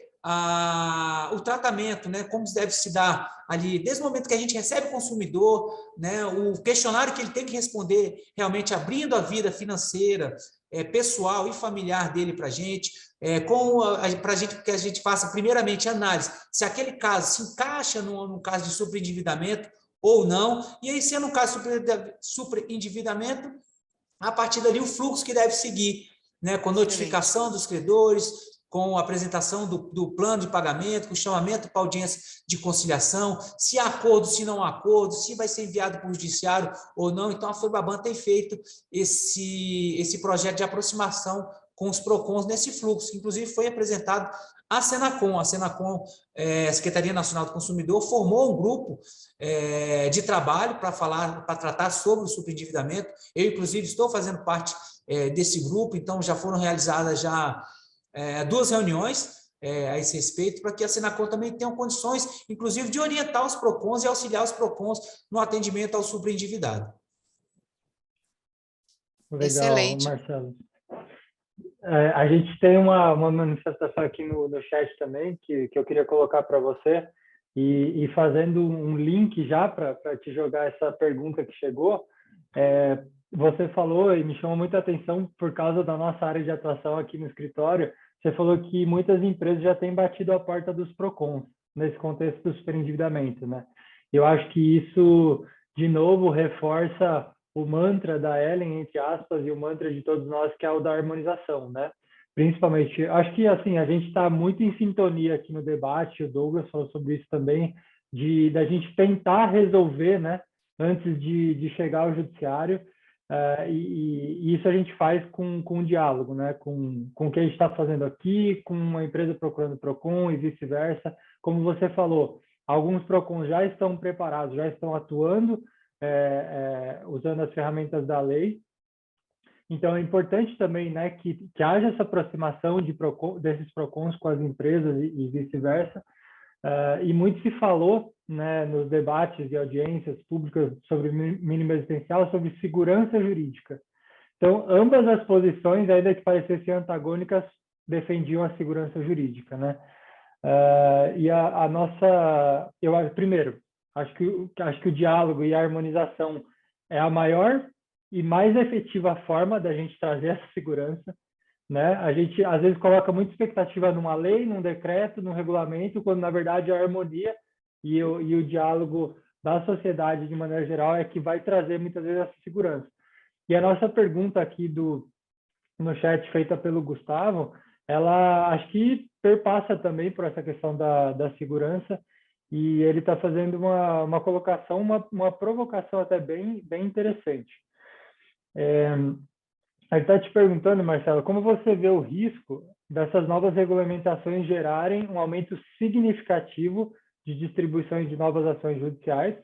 o tratamento, né, como deve se dar ali, desde o momento que a gente recebe o consumidor, né, o questionário que ele tem que responder, realmente abrindo a vida financeira, pessoal e familiar dele para a gente, que a gente faça primeiramente análise se aquele caso se encaixa num caso de superendividamento ou não, e aí, sendo um caso de superendividamento, a partir dali o fluxo que deve seguir, né, com notificação dos credores, com a apresentação do plano de pagamento, com o chamamento para audiência de conciliação, se há acordo, se não há acordo, se vai ser enviado para o judiciário ou não. Então, a FEBABAN tem feito esse projeto de aproximação com os PROCONs nesse fluxo, que inclusive foi apresentado à Senacom. A Senacom, a Secretaria Nacional do Consumidor, formou um grupo de trabalho para tratar sobre o superendividamento. Eu, inclusive, estou fazendo parte desse grupo, então já foram realizadas 2 reuniões a esse respeito, para que a Senacom também tenha condições, inclusive, de orientar os PROCONs e auxiliar os PROCONs no atendimento ao superendividado. Legal, excelente. Marcelo. A gente tem uma manifestação aqui no chat também, que eu queria colocar para você, e fazendo um link já para te jogar essa pergunta que chegou. Você falou, e me chamou muita atenção por causa da nossa área de atuação aqui no escritório, você falou que muitas empresas já têm batido a porta dos PROCONs, nesse contexto do superendividamento, né? Eu acho que isso, de novo, reforça o mantra da Ellen, entre aspas, e o mantra de todos nós, que é o da harmonização, né? Principalmente, acho que assim, a gente está muito em sintonia aqui no debate, o Douglas falou sobre isso também, da gente tentar resolver, né, antes de chegar ao judiciário, e isso a gente faz com o diálogo, né, com o que a gente está fazendo aqui, com uma empresa procurando PROCON e vice-versa. Como você falou, alguns PROCONs já estão preparados, já estão atuando, usando as ferramentas da lei. Então, é importante também, né, que haja essa aproximação desses PROCONs com as empresas e vice-versa. E muito se falou, né, nos debates e audiências públicas sobre mínimo existencial, sobre segurança jurídica. Então, ambas as posições, ainda que parecessem antagônicas, defendiam a segurança jurídica, né? E a nossa... Primeiro, acho que o diálogo e a harmonização é a maior e mais efetiva forma da gente trazer essa segurança, né? A gente, às vezes, coloca muita expectativa numa lei, num decreto, num regulamento, quando, na verdade, a harmonia e o diálogo da sociedade, de maneira geral, é que vai trazer, muitas vezes, essa segurança. E a nossa pergunta aqui no chat, feita pelo Gustavo, ela, acho que perpassa também por essa questão da segurança, e ele está fazendo uma colocação, uma provocação até bem interessante. Ele está te perguntando, Marcelo, como você vê o risco dessas novas regulamentações gerarem um aumento significativo de distribuições de novas ações judiciais,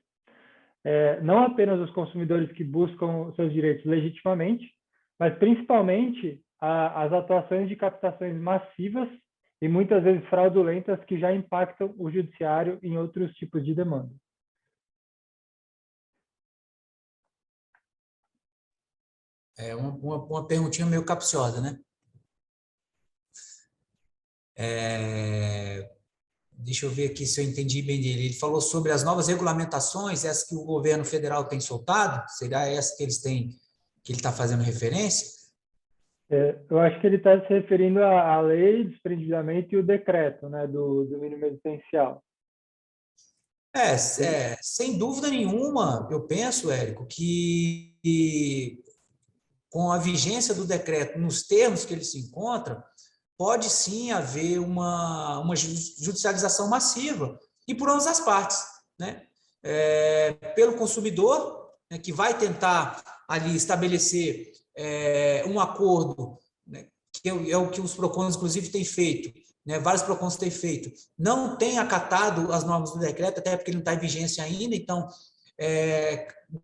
não apenas os consumidores que buscam seus direitos legitimamente, mas principalmente as atuações de captações massivas e muitas vezes fraudulentas que já impactam o judiciário em outros tipos de demanda. Uma perguntinha meio capciosa, né? Deixa eu ver aqui se eu entendi bem dele. Ele falou sobre as novas regulamentações, essas que o governo federal tem soltado, será essa que ele está fazendo referência? Eu acho que ele está se referindo à lei de desprendimento e o decreto, né, do mínimo existencial. Sem dúvida nenhuma, eu penso, Érico, que com a vigência do decreto, nos termos que ele se encontra, pode sim haver uma judicialização massiva, e por ambas as partes, né? Pelo consumidor, né, que vai tentar ali estabelecer um acordo, né, que é o que os PROCONs, inclusive, têm feito, né, vários PROCONs têm feito, não tem acatado as normas do decreto, até porque ele não está em vigência ainda, então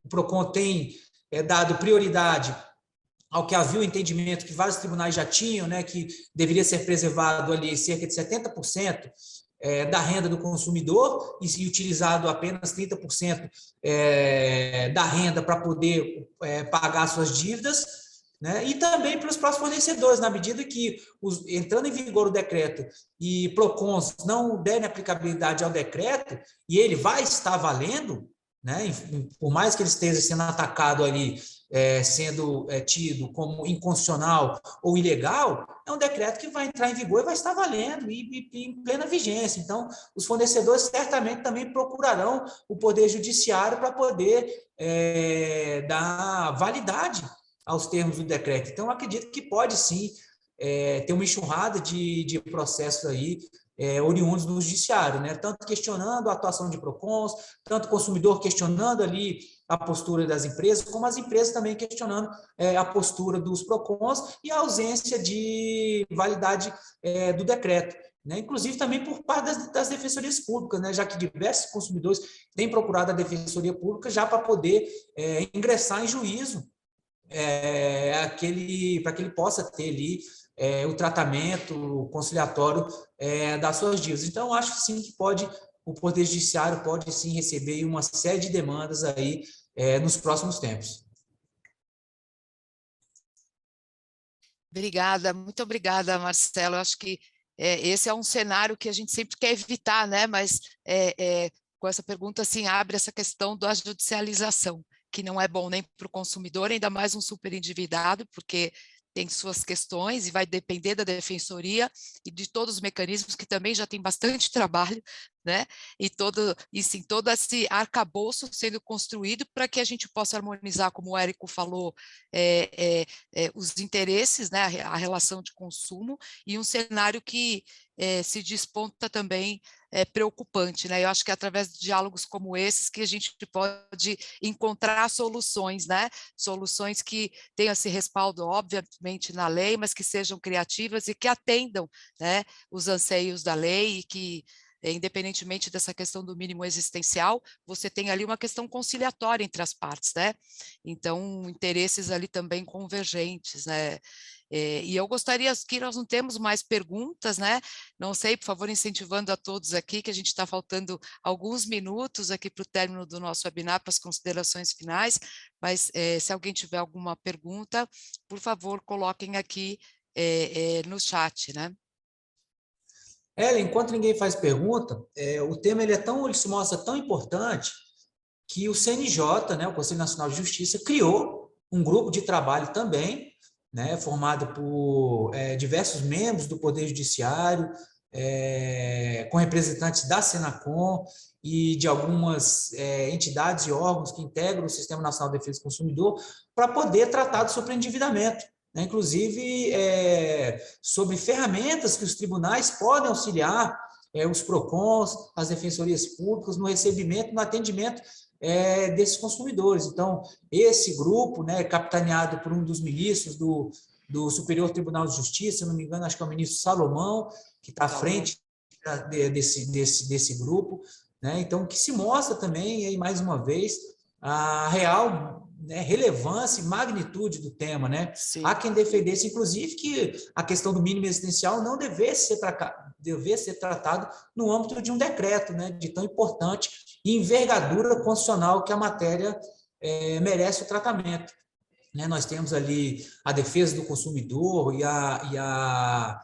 o PROCON tem dado prioridade ao que havia o entendimento que vários tribunais já tinham, né, que deveria ser preservado ali cerca de 70% da renda do consumidor e utilizado apenas 30% da renda para poder pagar suas dívidas, né, e também para os próximos fornecedores, na medida que, entrando em vigor o decreto e PROCONs não derem aplicabilidade ao decreto, e ele vai estar valendo, né? Por mais que ele esteja sendo atacado ali, sendo tido como inconstitucional ou ilegal, é um decreto que vai entrar em vigor e vai estar valendo e em plena vigência. Então, os fornecedores certamente também procurarão o Poder Judiciário para poder dar validade aos termos do decreto. Então, acredito que pode sim ter uma enxurrada de processos aí oriundos do judiciário, né? Tanto questionando a atuação de PROCONs, tanto o consumidor questionando ali a postura das empresas, como as empresas também questionando a postura dos PROCONs e a ausência de validade do decreto. Né? Inclusive também por parte das defensorias públicas, né? Já que diversos consumidores têm procurado a defensoria pública já para poder ingressar em juízo para que ele possa ter ali o tratamento conciliatório das suas dívidas. Então, acho sim que o Poder Judiciário pode sim receber uma série de demandas aí nos próximos tempos. Obrigada, muito obrigada, Marcelo. Eu acho que esse é um cenário que a gente sempre quer evitar, né? Mas com essa pergunta, assim, abre essa questão da judicialização, que não é bom nem para o consumidor, ainda mais um superendividado, porque tem suas questões e vai depender da defensoria e de todos os mecanismos que também já tem bastante trabalho, né? E todo esse arcabouço sendo construído para que a gente possa harmonizar, como o Érico falou, os interesses, né? A relação de consumo e um cenário que se desponta também preocupante, né? Eu acho que é através de diálogos como esses que a gente pode encontrar soluções, né? Soluções que tenham esse respaldo, obviamente, na lei, mas que sejam criativas e que atendam, né, os anseios da lei e que, independentemente dessa questão do mínimo existencial, você tem ali uma questão conciliatória entre as partes, né? Então, interesses ali também convergentes, né? E eu gostaria que nós não temos mais perguntas, né? Não sei, por favor, incentivando a todos aqui, que a gente está faltando alguns minutos aqui para o término do nosso webinar, para as considerações finais, mas se alguém tiver alguma pergunta, por favor, coloquem aqui no chat, né? Ellen, enquanto ninguém faz pergunta, o tema ele se mostra tão importante que o CNJ, né, o Conselho Nacional de Justiça, criou um grupo de trabalho também, né, formado por diversos membros do Poder Judiciário, com representantes da Senacom e de algumas entidades e órgãos que integram o Sistema Nacional de Defesa do Consumidor, para poder tratar do sobreendividamento, né, inclusive sobre ferramentas que os tribunais podem auxiliar os PROCONs, as defensorias públicas, no recebimento, no atendimento desses consumidores. Então, esse grupo, né, capitaneado por um dos ministros do Superior Tribunal de Justiça, se não me engano, acho que é o ministro Salomão, que está à frente desse grupo, né? Então, que se mostra também, aí, mais uma vez, a real, né, relevância e magnitude do tema, né? Sim. Há quem defendesse, inclusive, que a questão do mínimo existencial não devesse ser tratado no âmbito de um decreto, né, de tão importante e envergadura constitucional que a matéria merece o tratamento. Né? Nós temos ali a defesa do consumidor e a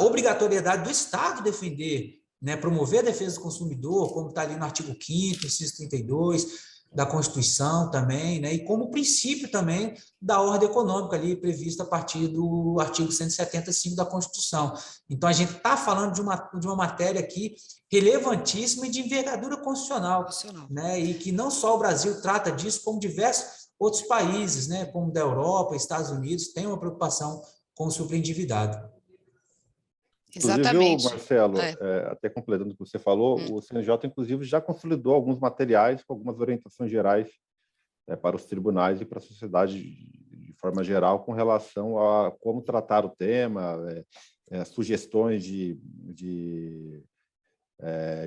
obrigatoriedade do Estado defender, né, promover a defesa do consumidor, como está ali no artigo 5º, inciso 32 da Constituição também, né, e como princípio também da ordem econômica ali prevista a partir do artigo 175 da Constituição. Então, a gente está falando de uma matéria aqui relevantíssima e de envergadura constitucional, né, e que não só o Brasil trata disso, como diversos outros países, né, como da Europa, Estados Unidos, têm uma preocupação com o sobreendividado. Exatamente. Inclusive, Marcelo, até completando o que você falou, o CNJ, inclusive, já consolidou alguns materiais com algumas orientações gerais para os tribunais e para a sociedade de forma geral com relação a como tratar o tema, sugestões de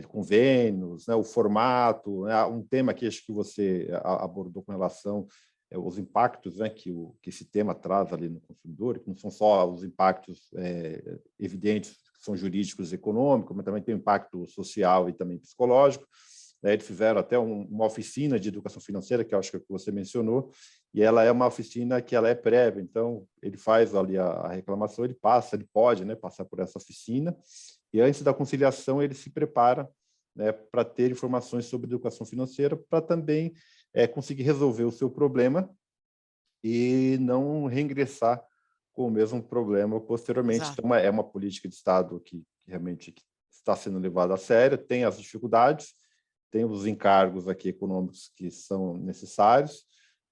convênios, né, o formato, né, um tema que acho que você abordou com relação aos impactos, né, que esse tema traz ali no consumidor, que não são só os impactos evidentes, que são jurídicos e econômicos, mas também tem impacto social e também psicológico. Eles fizeram até uma oficina de educação financeira, que eu acho que você mencionou, e ela é uma oficina que ela é prévia, então ele faz ali a reclamação, ele pode, né, passar por essa oficina, e antes da conciliação ele se prepara, né, para ter informações sobre educação financeira, para também conseguir resolver o seu problema e não reingressar com o mesmo problema posteriormente. Exato. Então, é uma política de Estado que realmente está sendo levada a sério, tem as dificuldades, tem os encargos aqui econômicos que são necessários,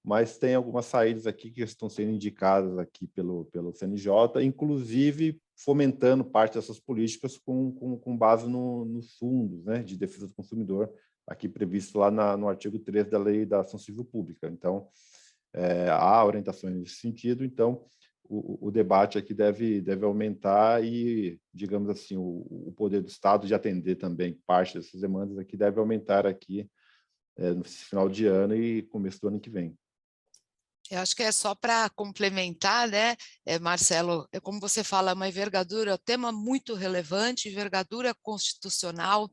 mas tem algumas saídas aqui que estão sendo indicadas aqui pelo CNJ, inclusive fomentando parte dessas políticas com base nos fundos, né, de defesa do consumidor, aqui previsto lá no artigo 3 da Lei da Ação Civil Pública. Então, há orientações nesse sentido, então o debate aqui deve aumentar e, digamos assim, o poder do Estado de atender também parte dessas demandas aqui deve aumentar aqui no final de ano e começo do ano que vem. Eu acho que é só para complementar, né, Marcelo, como você fala, uma envergadura, tema muito relevante, envergadura constitucional,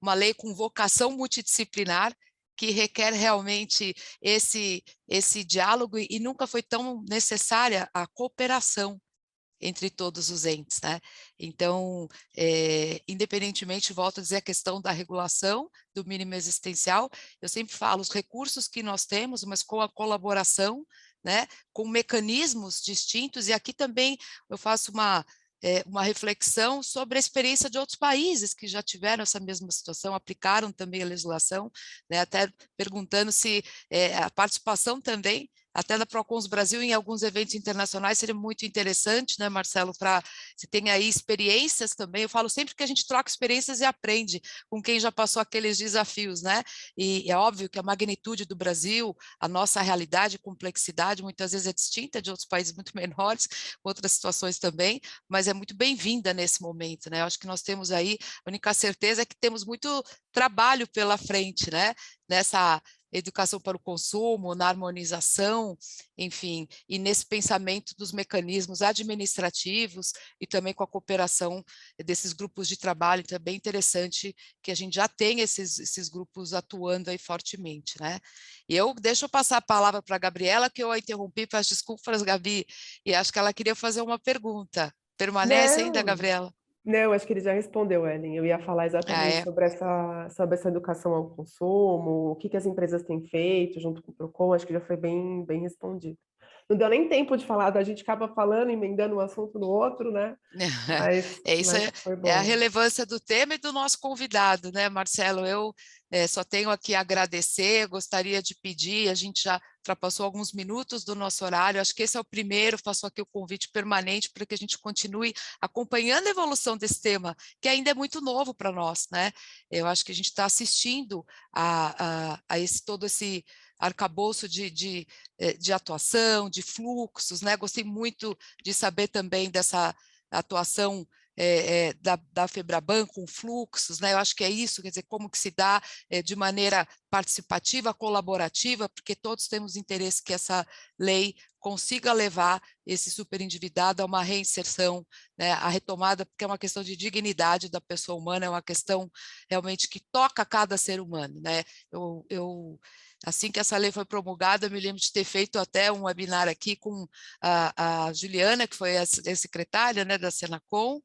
uma lei com vocação multidisciplinar, que requer realmente esse diálogo, e nunca foi tão necessária a cooperação entre todos os entes, né? Então, independentemente, volto a dizer, a questão da regulação do mínimo existencial, eu sempre falo, os recursos que nós temos, mas com a colaboração, né, com mecanismos distintos, e aqui também eu faço uma reflexão sobre a experiência de outros países que já tiveram essa mesma situação, aplicaram também a legislação, né, até perguntando se a participação também até da Procons Brasil em alguns eventos internacionais seria muito interessante, né, Marcelo, para se tem aí experiências também. Eu falo sempre que a gente troca experiências e aprende com quem já passou aqueles desafios, né? E é óbvio que a magnitude do Brasil, a nossa realidade e complexidade muitas vezes é distinta de outros países muito menores, outras situações também, mas é muito bem-vinda nesse momento, né? Eu acho que nós temos aí, a única certeza é que temos muito trabalho pela frente, né? Nessa educação para o consumo, na harmonização, enfim, e nesse pensamento dos mecanismos administrativos e também com a cooperação desses grupos de trabalho. Então é bem interessante que a gente já tenha esses grupos atuando aí fortemente, né? E deixa eu passar a palavra para a Gabriela, que eu a interrompi, peço desculpas, Gabi, e acho que ela queria fazer uma pergunta. Permanece ainda, Gabriela? Não, acho que ele já respondeu, Ellen. Eu ia falar exatamente sobre essa educação ao consumo, o que as empresas têm feito junto com o Procon, acho que já foi bem respondido. Não deu nem tempo de falar, a gente acaba falando, emendando um assunto no outro, né? Mas foi bom. É a relevância do tema e do nosso convidado, né, Marcelo? Eu só tenho aqui a agradecer, gostaria de pedir, a gente já ultrapassou alguns minutos do nosso horário, acho que esse é o primeiro, faço aqui o convite permanente para que a gente continue acompanhando a evolução desse tema, que ainda é muito novo para nós, né? Eu acho que a gente está assistindo a todo esse arcabouço de atuação, de fluxos, né? Gostei muito de saber também dessa atuação da Febraban com fluxos, né? Eu acho que é isso, quer dizer, como que se dá de maneira participativa, colaborativa, porque todos temos interesse que essa lei consiga levar esse superendividado a uma reinserção, né, a retomada, porque é uma questão de dignidade da pessoa humana, é uma questão realmente que toca cada ser humano, né? Assim que essa lei foi promulgada, eu me lembro de ter feito até um webinar aqui com a Juliana, que foi a secretária, né, da Senacom,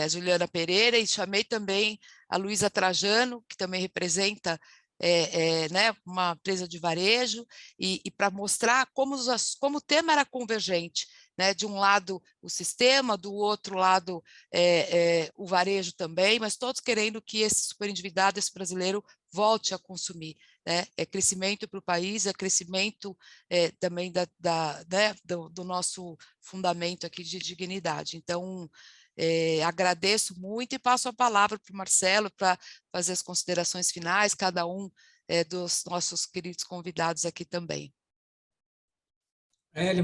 a Juliana Pereira, e chamei também a Luísa Trajano, que também representa né, uma empresa de varejo, e para mostrar como o tema era convergente, né, de um lado o sistema, do outro lado o varejo também, mas todos querendo que esse superendividado, esse brasileiro, volte a consumir, né? É crescimento para o país, é crescimento também né, do nosso fundamento aqui de dignidade. Então, agradeço muito e passo a palavra para o Marcelo para fazer as considerações finais, cada um dos nossos queridos convidados aqui também.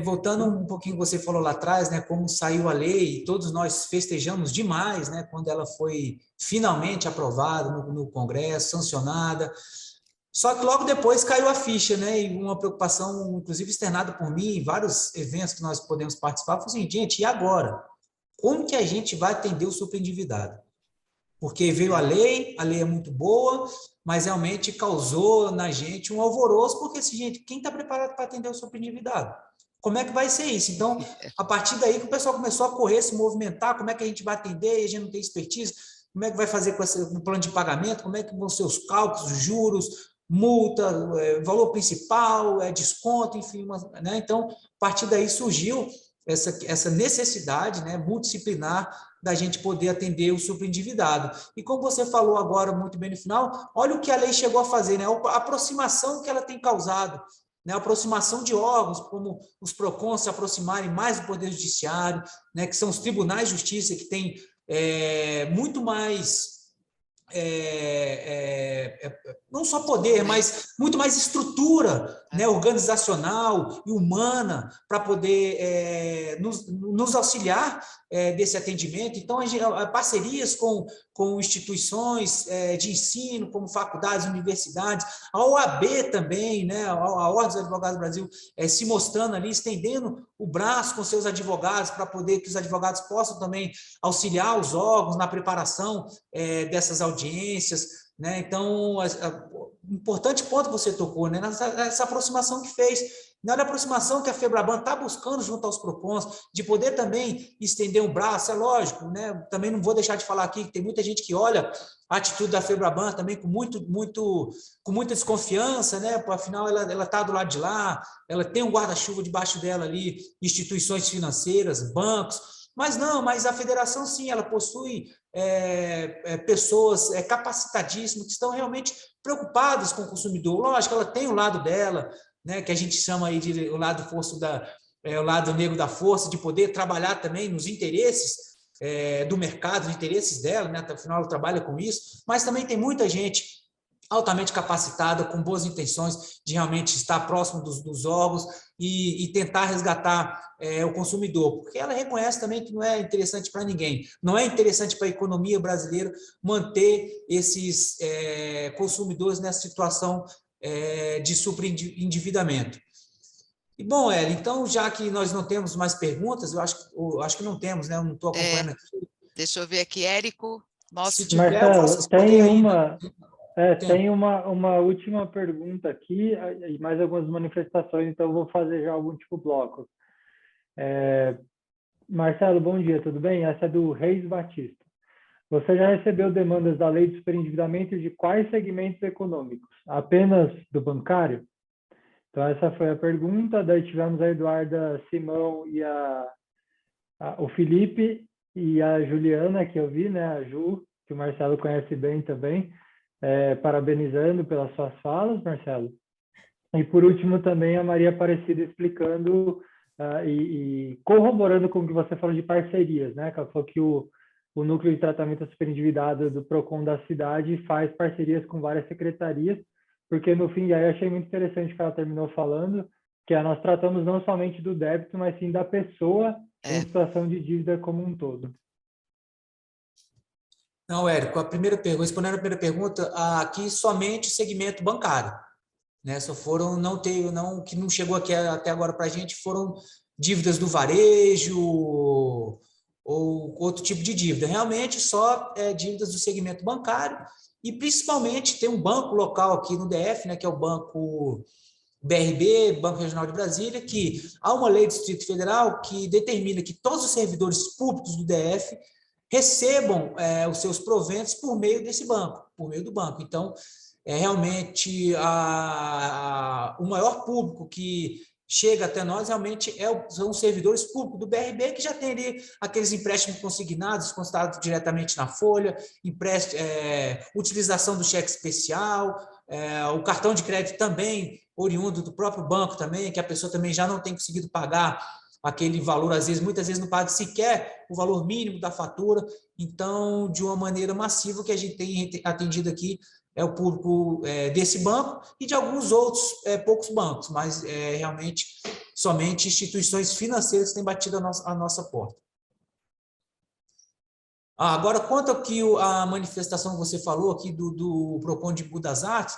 Voltando um pouquinho que você falou lá atrás, né, como saiu a lei, todos nós festejamos demais, né, quando ela foi finalmente aprovada no Congresso, sancionada. Só que logo depois caiu a ficha, né, e uma preocupação, inclusive externada por mim, em vários eventos que nós podemos participar, foi assim, gente, e agora? Como que a gente vai atender o superendividado? Porque veio a lei é muito boa, mas realmente causou na gente um alvoroço, porque assim, gente, quem está preparado para atender o superendividado? Como é que vai ser isso? Então, a partir daí que o pessoal começou a correr, se movimentar, como é que a gente vai atender, e a gente não tem expertise. como é que vai fazer com o plano de pagamento, como é que vão ser os cálculos, juros, multa, valor principal, desconto, enfim. Né? Então, a partir daí surgiu essa necessidade, né, multidisciplinar da gente poder atender o superendividado. E como você falou agora muito bem no final, olha o que a lei chegou a fazer, né, a aproximação que ela tem causado, né, a aproximação de órgãos, como os PROCONs se aproximarem mais do Poder Judiciário, né, que são os tribunais de justiça, que têm muito mais... não só poder, mas muito mais estrutura, né, organizacional e humana para poder nos auxiliar desse atendimento. Então, parcerias com instituições de ensino, como faculdades, universidades, a OAB também, né, a Ordem dos Advogados do Brasil, se mostrando ali, estendendo o braço com seus advogados para poder que os advogados possam também auxiliar os órgãos na preparação dessas audiências, né? Então, importante ponto que você tocou, né? Essa aproximação que fez, na aproximação que a FEBRABAN está buscando junto aos PROCONs, de poder também estender um braço, é lógico, né? Também não vou deixar de falar aqui que tem muita gente que olha a atitude da FEBRABAN também com muita desconfiança, né? Afinal, ela está do lado de lá, ela tem um guarda-chuva debaixo dela ali, instituições financeiras, bancos, mas a federação, sim, ela possui pessoas capacitadíssimas que estão realmente preocupadas com o consumidor. Lógico, ela tem o lado dela, né, que a gente chama aí de o lado o lado negro da força, de poder trabalhar também nos interesses do mercado, os interesses dela, né, afinal ela trabalha com isso, mas também tem muita gente altamente capacitada, com boas intenções de realmente estar próximo dos órgãos e tentar resgatar o consumidor, porque ela reconhece também que não é interessante para ninguém, não é interessante para a economia brasileira manter esses consumidores nessa situação de superendividamento. E, bom, Hélio, então, já que nós não temos mais perguntas, eu acho que não temos, né? Eu não estou acompanhando aqui. Deixa eu ver aqui, Érico. Se tiver, Marcelo, tem uma última pergunta aqui e mais algumas manifestações, então eu vou fazer já algum tipo de bloco. Marcelo, bom dia, tudo bem? Essa é do Reis Batista. Você já recebeu demandas da lei de superendividamento de quais segmentos econômicos? Apenas do bancário? Então, essa foi a pergunta. Daí tivemos a Eduarda Simão e o Felipe e a Juliana, que eu vi, né? A Ju, que o Marcelo conhece bem também, parabenizando pelas suas falas, Marcelo. E, por último, também a Maria Aparecida explicando e corroborando com o que você falou de parcerias, né? Que ela falou que o Núcleo de Tratamento Superendividado do PROCON da cidade faz parcerias com várias secretarias, porque, no fim, aí achei muito interessante que ela terminou falando, que nós tratamos não somente do débito, mas sim da pessoa em situação de dívida como um todo. Não, Érico, respondendo a primeira pergunta, aqui somente segmento bancário, né? Só foram, que não chegou aqui até agora para a gente, foram dívidas do varejo ou outro tipo de dívida. Realmente só dívidas do segmento bancário e principalmente tem um banco local aqui no DF, né, que é o Banco BRB, Banco Regional de Brasília, que há uma lei do Distrito Federal que determina que todos os servidores públicos do DF recebam os seus proventos por meio desse banco, por meio do banco. Então, realmente o maior público que chega até nós realmente são os servidores públicos do BRB, que já tem ali aqueles empréstimos consignados, constados diretamente na folha, utilização do cheque especial, o cartão de crédito também, oriundo do próprio banco também, que a pessoa também já não tem conseguido pagar aquele valor, muitas vezes não paga sequer o valor mínimo da fatura. Então, de uma maneira massiva, o que a gente tem atendido aqui é o público desse banco e de alguns outros poucos bancos, mas realmente somente instituições financeiras que têm batido a nossa porta. Agora, quanto aqui a manifestação que você falou aqui do PROCON de Embu das Artes,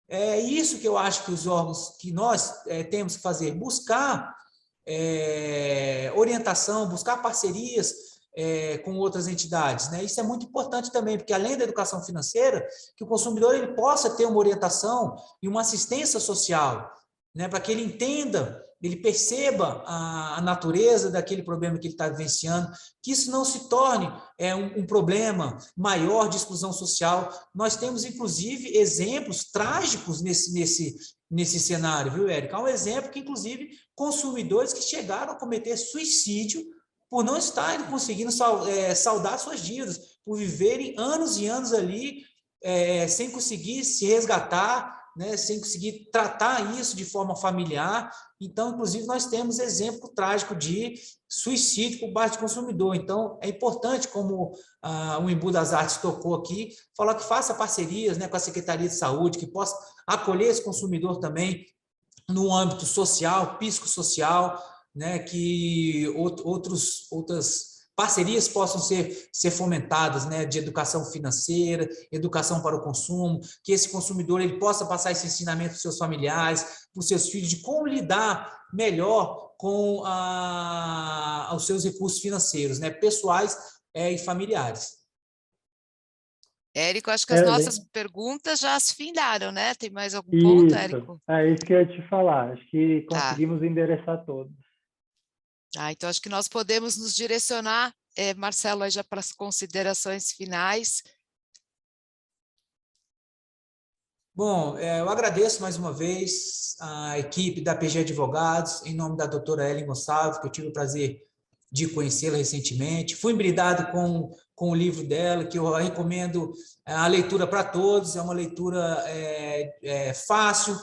é isso que eu acho que os órgãos que nós temos que fazer, buscar orientação, buscar parcerias com outras entidades, né? Isso é muito importante também, porque além da educação financeira, que o consumidor ele possa ter uma orientação e uma assistência social, né? Para que ele entenda ele perceba a natureza daquele problema que ele está vivenciando, que isso não se torne um problema maior de exclusão social. Nós temos, inclusive, exemplos trágicos nesse cenário, viu, Érica? Há um exemplo que, inclusive, consumidores que chegaram a cometer suicídio por não estarem conseguindo saldar suas dívidas, por viverem anos e anos ali sem conseguir se resgatar, né, sem conseguir tratar isso de forma familiar. Então, inclusive, nós temos exemplo trágico de suicídio por parte do consumidor. Então, é importante, como o Embu das Artes tocou aqui, falar que faça parcerias, né, com a Secretaria de Saúde, que possa acolher esse consumidor também no âmbito social, psicossocial, né, que outras parcerias possam ser fomentadas, né, de educação financeira, educação para o consumo, que esse consumidor ele possa passar esse ensinamento para os seus familiares, para os seus filhos, de como lidar melhor com os seus recursos financeiros, né, pessoais e familiares. Érico, acho que as nossas perguntas já se findaram, né? Tem mais algum ponto, Érico? É isso que eu ia te falar. Acho que conseguimos endereçar todos. Então acho que nós podemos nos direcionar, Marcelo, aí já para as considerações finais. Bom, eu agradeço mais uma vez a equipe da PG Advogados, em nome da doutora Ellen Gonçalves, que eu tive o prazer de conhecê-la recentemente. Fui embridado com o livro dela, que eu recomendo a leitura para todos. É uma leitura fácil,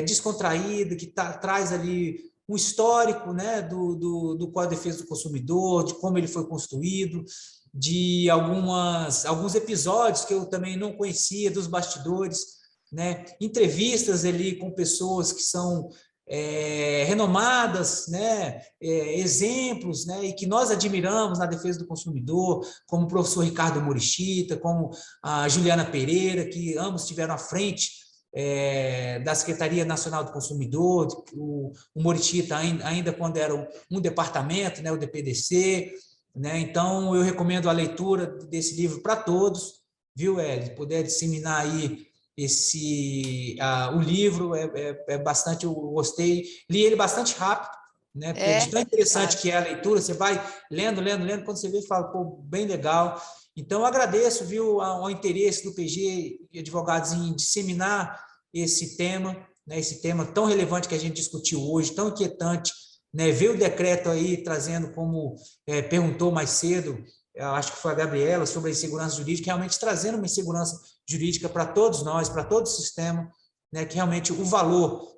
descontraída, que traz ali um histórico, né, do Código de Defesa do Consumidor, de como ele foi construído, de alguns episódios que eu também não conhecia, dos bastidores, né, entrevistas ali com pessoas que são renomadas, né, exemplos, né, e que nós admiramos na defesa do consumidor, como o professor Ricardo Morichita, como a Juliana Pereira, que ambos estiveram à frente da Secretaria Nacional do Consumidor, o Morichita ainda quando era um departamento, né, o DPDC, né, então eu recomendo a leitura desse livro para todos, viu, Eli? Puder disseminar aí o livro, bastante, eu gostei, li ele bastante rápido, né, porque de tão interessante que é a leitura, você vai lendo, quando você vê, fala, pô, bem legal. Então, eu agradeço, viu, ao interesse do PG e Advogados em disseminar esse tema, né, esse tema tão relevante que a gente discutiu hoje, tão inquietante, né, ver o decreto aí trazendo, como perguntou mais cedo, eu acho que foi a Gabriela, sobre a insegurança jurídica, realmente trazendo uma insegurança jurídica para todos nós, para todo o sistema, né, que realmente o valor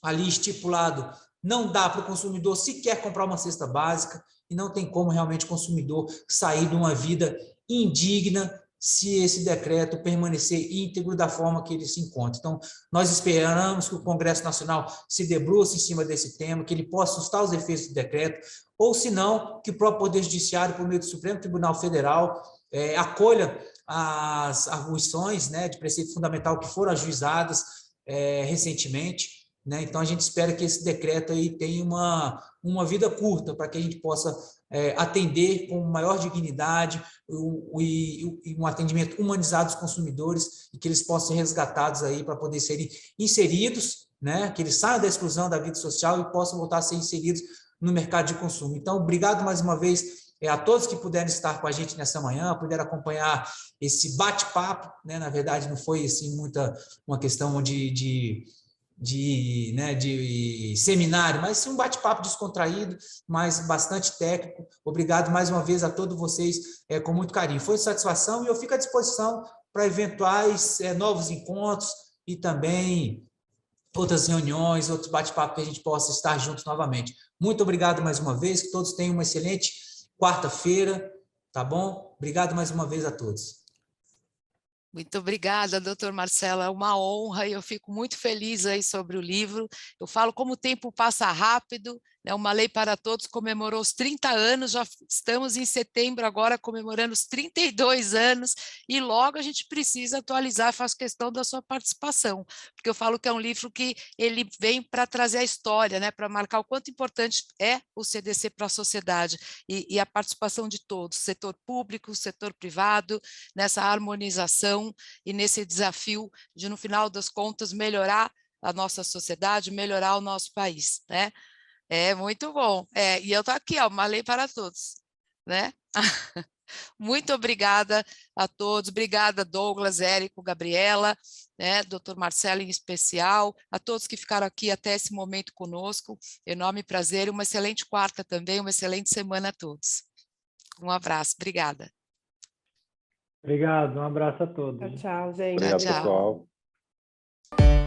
ali estipulado não dá para o consumidor sequer comprar uma cesta básica, e não tem como realmente o consumidor sair de uma vida indigna se esse decreto permanecer íntegro da forma que ele se encontra. Então, nós esperamos que o Congresso Nacional se debruce em cima desse tema, que ele possa sustar os efeitos do decreto, ou, se não, que o próprio Poder Judiciário, por meio do Supremo Tribunal Federal, acolha as arguições, né, de preceito fundamental que foram ajuizadas recentemente, né? Então, a gente espera que esse decreto aí tenha uma vida curta, para que a gente possa atender com maior dignidade e um atendimento humanizado dos consumidores, e que eles possam ser resgatados aí para poder serem inseridos, né? Que eles saiam da exclusão da vida social e possam voltar a ser inseridos no mercado de consumo. Então, obrigado mais uma vez a todos que puderam estar com a gente nessa manhã, puderam acompanhar esse bate-papo, né? Na verdade, não foi assim uma questão de seminário, mas sim um bate-papo descontraído, mas bastante técnico. Obrigado mais uma vez a todos vocês, com muito carinho. Foi satisfação, e eu fico à disposição para eventuais novos encontros e também outras reuniões, outros bate-papos que a gente possa estar juntos novamente. Muito obrigado mais uma vez, que todos tenham uma excelente quarta-feira, tá bom? Obrigado mais uma vez a todos. Muito obrigada, doutor Marcelo, é uma honra, e eu fico muito feliz aí sobre o livro. Eu falo como o tempo passa rápido, né? Uma Lei para Todos comemorou os 30 anos, já estamos em setembro agora comemorando os 32 anos, e logo a gente precisa atualizar. Faço questão da sua participação, porque eu falo que é um livro que ele vem para trazer a história, né? Para marcar o quanto importante é o CDC para a sociedade, e a participação de todos, setor público, setor privado, nessa harmonização e nesse desafio de, no final das contas, melhorar a nossa sociedade, melhorar o nosso país, né? É muito bom. E eu estou aqui, ó, uma lei para todos, né? Muito obrigada a todos, obrigada Douglas, Érico, Gabriela, né, Dr. Marcelo em especial, a todos que ficaram aqui até esse momento conosco, enorme prazer, uma excelente quarta também, uma excelente semana a todos. Um abraço, obrigada. Obrigado, um abraço a todos. Tchau, gente. Obrigado, Tchau, tchau. pessoal.